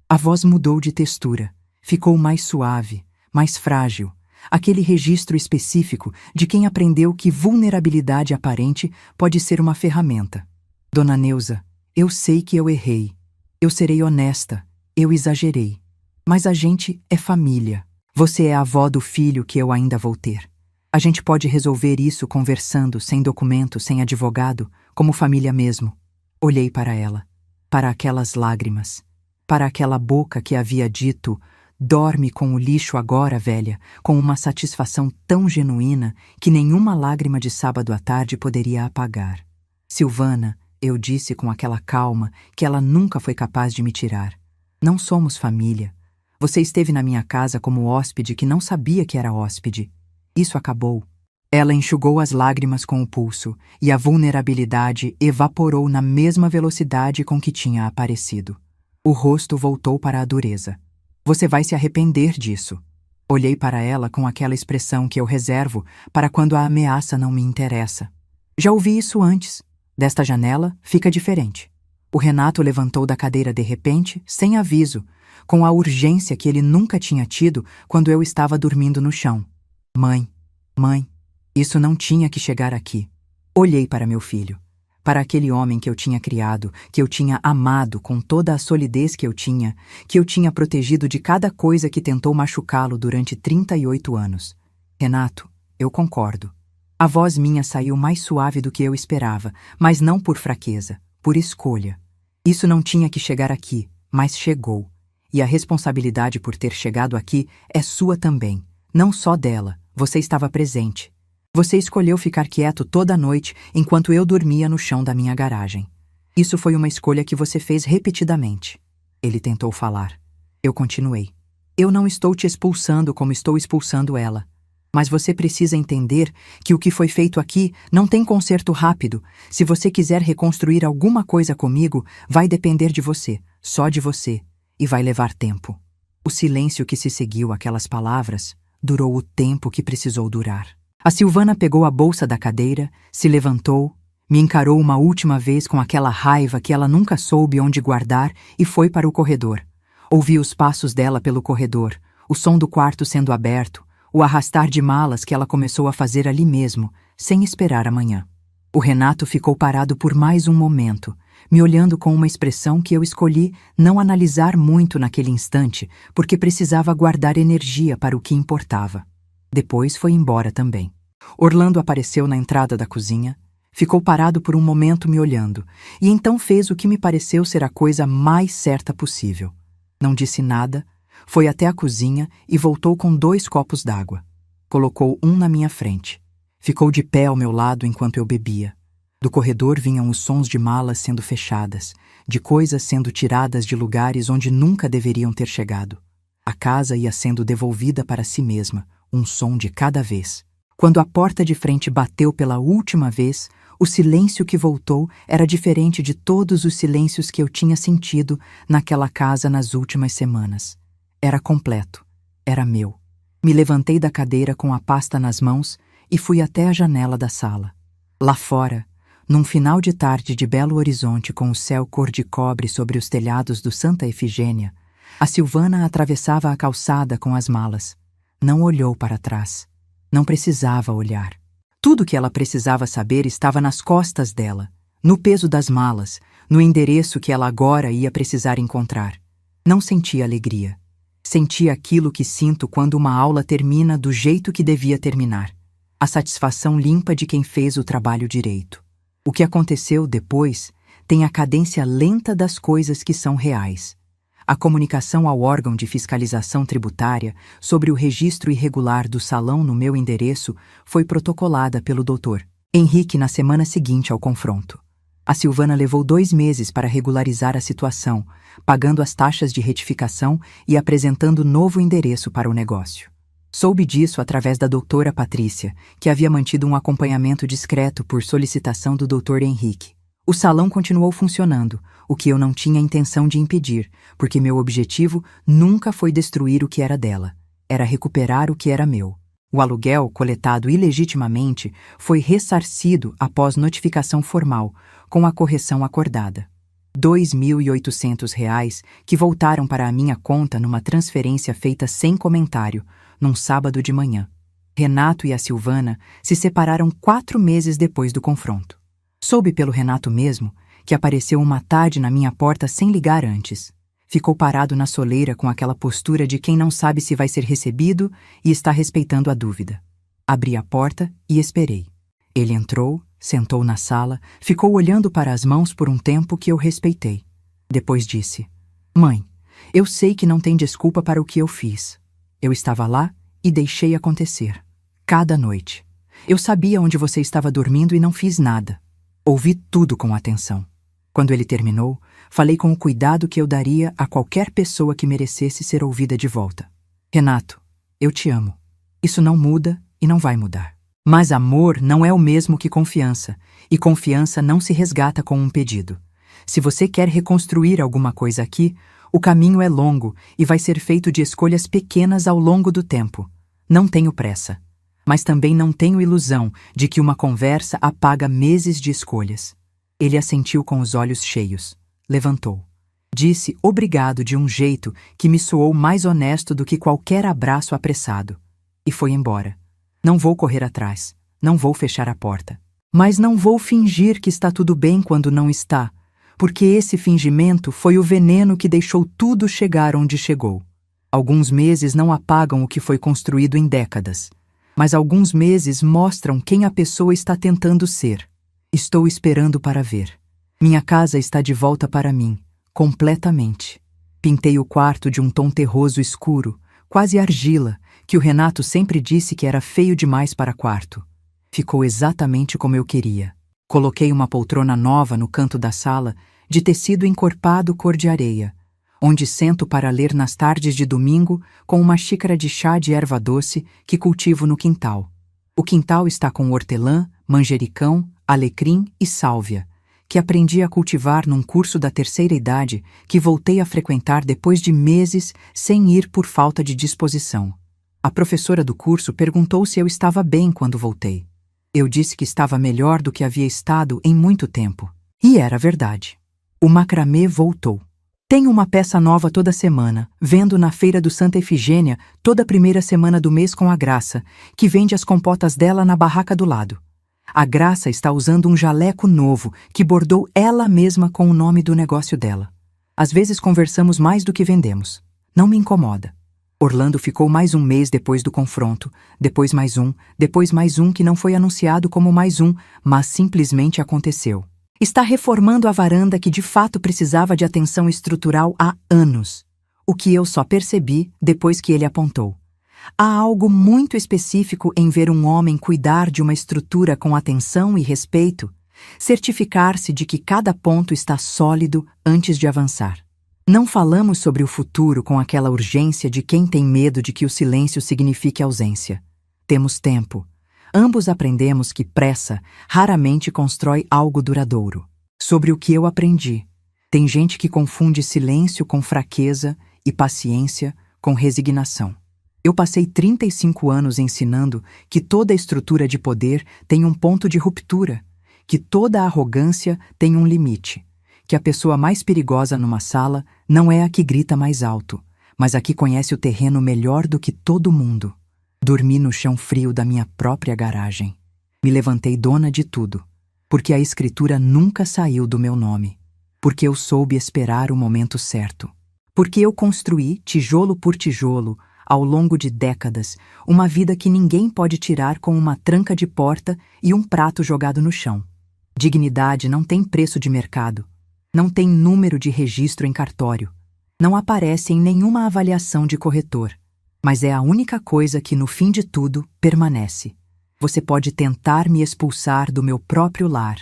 A voz mudou de textura. Ficou mais suave, mais frágil. Aquele registro específico de quem aprendeu que vulnerabilidade aparente pode ser uma ferramenta. Dona Neuza, eu sei que eu errei. Eu serei honesta. Eu exagerei. Mas a gente é família. Você é a avó do filho que eu ainda vou ter. A gente pode resolver isso conversando, sem documento, sem advogado, como família mesmo. Olhei para ela, para aquelas lágrimas, para aquela boca que havia dito: dorme com o lixo agora, velha, com uma satisfação tão genuína que nenhuma lágrima de sábado à tarde poderia apagar. Silvana, eu disse com aquela calma que ela nunca foi capaz de me tirar. Não somos família. Você esteve na minha casa como hóspede que não sabia que era hóspede. Isso acabou. Ela enxugou as lágrimas com o pulso e a vulnerabilidade evaporou na mesma velocidade com que tinha aparecido. O rosto voltou para a dureza. Você vai se arrepender disso. Olhei para ela com aquela expressão que eu reservo para quando a ameaça não me interessa. Já ouvi isso antes. Desta janela fica diferente. O Renato levantou da cadeira de repente, sem aviso, com a urgência que ele nunca tinha tido quando eu estava dormindo no chão. Mãe, isso não tinha que chegar aqui. Olhei para meu filho, para aquele homem que eu tinha criado, que eu tinha amado com toda a solidez que eu tinha protegido de cada coisa que tentou machucá-lo durante 38 anos. Renato, eu concordo. A voz minha saiu mais suave do que eu esperava, mas não por fraqueza, por escolha. Isso não tinha que chegar aqui, mas chegou. E a responsabilidade por ter chegado aqui é sua também, não só dela. Você estava presente. Você escolheu ficar quieto toda a noite enquanto eu dormia no chão da minha garagem. Isso foi uma escolha que você fez repetidamente. Ele tentou falar. Eu continuei. Eu não estou te expulsando como estou expulsando ela. Mas você precisa entender que o que foi feito aqui não tem conserto rápido. Se você quiser reconstruir alguma coisa comigo, vai depender de você, só de você, e vai levar tempo. O silêncio que se seguiu àquelas palavras durou o tempo que precisou durar. A Silvana pegou a bolsa da cadeira, se levantou, me encarou uma última vez com aquela raiva que ela nunca soube onde guardar e foi para o corredor. Ouvi os passos dela pelo corredor, o som do quarto sendo aberto, o arrastar de malas que ela começou a fazer ali mesmo, sem esperar amanhã. O Renato ficou parado por mais um momento, me olhando com uma expressão que eu escolhi não analisar muito naquele instante, porque precisava guardar energia para o que importava. Depois foi embora também. Orlando apareceu na entrada da cozinha, ficou parado por um momento me olhando, e então fez o que me pareceu ser a coisa mais certa possível. Não disse nada, foi até a cozinha e voltou com 2 copos d'água. Colocou um na minha frente. Ficou de pé ao meu lado enquanto eu bebia. Do corredor vinham os sons de malas sendo fechadas, de coisas sendo tiradas de lugares onde nunca deveriam ter chegado. A casa ia sendo devolvida para si mesma, um som de cada vez. Quando a porta de frente bateu pela última vez, o silêncio que voltou era diferente de todos os silêncios que eu tinha sentido naquela casa nas últimas semanas. Era completo. Era meu. Me levantei da cadeira com a pasta nas mãos e fui até a janela da sala. Lá fora, num final de tarde de Belo Horizonte com o céu cor de cobre sobre os telhados do Santa Efigênia, a Silvana atravessava a calçada com as malas. Não olhou para trás. Não precisava olhar. Tudo que ela precisava saber estava nas costas dela, no peso das malas, no endereço que ela agora ia precisar encontrar. Não sentia alegria. Sentia aquilo que sinto quando uma aula termina do jeito que devia terminar. A satisfação limpa de quem fez o trabalho direito. O que aconteceu depois tem a cadência lenta das coisas que são reais. A comunicação ao órgão de fiscalização tributária sobre o registro irregular do salão no meu endereço foi protocolada pelo Dr. Henrique na semana seguinte ao confronto. A Silvana levou 2 meses para regularizar a situação, pagando as taxas de retificação e apresentando novo endereço para o negócio. Soube disso através da doutora Patrícia, que havia mantido um acompanhamento discreto por solicitação do Dr. Henrique. O salão continuou funcionando, o que eu não tinha intenção de impedir, porque meu objetivo nunca foi destruir o que era dela. Era recuperar o que era meu. O aluguel, coletado ilegitimamente, foi ressarcido após notificação formal, com a correção acordada. R$ 2.800 que voltaram para a minha conta numa transferência feita sem comentário, num sábado de manhã. Renato e a Silvana se separaram 4 meses depois do confronto. Soube pelo Renato mesmo que apareceu uma tarde na minha porta sem ligar antes. Ficou parado na soleira com aquela postura de quem não sabe se vai ser recebido e está respeitando a dúvida. Abri a porta e esperei. Ele entrou, sentou na sala, ficou olhando para as mãos por um tempo que eu respeitei. Depois disse: "Mãe, eu sei que não tem desculpa para o que eu fiz. Eu estava lá e deixei acontecer. Cada noite. Eu sabia onde você estava dormindo e não fiz nada. Ouvi tudo com atenção. Quando ele terminou, falei com o cuidado que eu daria a qualquer pessoa que merecesse ser ouvida de volta. Renato, eu te amo. Isso não muda e não vai mudar. Mas amor não é o mesmo que confiança, e confiança não se resgata com um pedido. Se você quer reconstruir alguma coisa aqui, o caminho é longo e vai ser feito de escolhas pequenas ao longo do tempo. Não tenho pressa. Mas também não tenho ilusão de que uma conversa apaga meses de escolhas." Ele assentiu com os olhos cheios. Levantou. Disse obrigado de um jeito que me soou mais honesto do que qualquer abraço apressado. E foi embora. Não vou correr atrás. Não vou fechar a porta. Mas não vou fingir que está tudo bem quando não está, porque esse fingimento foi o veneno que deixou tudo chegar onde chegou. Alguns meses não apagam o que foi construído em décadas. Mas alguns meses mostram quem a pessoa está tentando ser. Estou esperando para ver. Minha casa está de volta para mim, completamente. Pintei o quarto de um tom terroso escuro, quase argila, que o Renato sempre disse que era feio demais para quarto. Ficou exatamente como eu queria. Coloquei uma poltrona nova no canto da sala, de tecido encorpado cor de areia, onde sento para ler nas tardes de domingo com uma xícara de chá de erva doce que cultivo no quintal. O quintal está com hortelã, manjericão, alecrim e sálvia, que aprendi a cultivar num curso da terceira idade que voltei a frequentar depois de meses sem ir por falta de disposição. A professora do curso perguntou se eu estava bem quando voltei. Eu disse que estava melhor do que havia estado em muito tempo. E era verdade. O macramê voltou. Tenho uma peça nova toda semana, vendo na feira do Santa Efigênia toda a primeira semana do mês com a Graça, que vende as compotas dela na barraca do lado. A Graça está usando um jaleco novo que bordou ela mesma com o nome do negócio dela. Às vezes conversamos mais do que vendemos. Não me incomoda. Orlando ficou mais um mês depois do confronto, depois mais um que não foi anunciado como mais um, mas simplesmente aconteceu. Está reformando a varanda que de fato precisava de atenção estrutural há anos, o que eu só percebi depois que ele apontou. Há algo muito específico em ver um homem cuidar de uma estrutura com atenção e respeito, certificar-se de que cada ponto está sólido antes de avançar. Não falamos sobre o futuro com aquela urgência de quem tem medo de que o silêncio signifique ausência. Temos tempo. Ambos aprendemos que pressa raramente constrói algo duradouro. Sobre o que eu aprendi, tem gente que confunde silêncio com fraqueza e paciência com resignação. Eu passei 35 anos ensinando que toda estrutura de poder tem um ponto de ruptura, que toda arrogância tem um limite, que a pessoa mais perigosa numa sala não é a que grita mais alto, mas a que conhece o terreno melhor do que todo mundo. Dormi no chão frio da minha própria garagem. Me levantei dona de tudo, porque a escritura nunca saiu do meu nome, porque eu soube esperar o momento certo, porque eu construí, tijolo por tijolo, ao longo de décadas, uma vida que ninguém pode tirar com uma tranca de porta e um prato jogado no chão. Dignidade não tem preço de mercado. Não tem número de registro em cartório. Não aparece em nenhuma avaliação de corretor. Mas é a única coisa que, no fim de tudo, permanece. Você pode tentar me expulsar do meu próprio lar,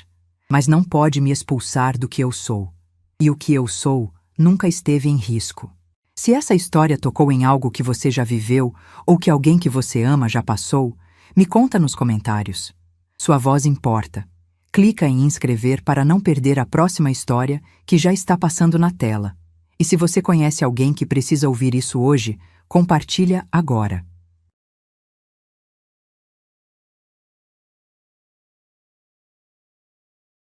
mas não pode me expulsar do que eu sou. E o que eu sou nunca esteve em risco. Se essa história tocou em algo que você já viveu ou que alguém que você ama já passou, me conta nos comentários. Sua voz importa. Clica em inscrever para não perder a próxima história que já está passando na tela. E se você conhece alguém que precisa ouvir isso hoje, compartilha agora.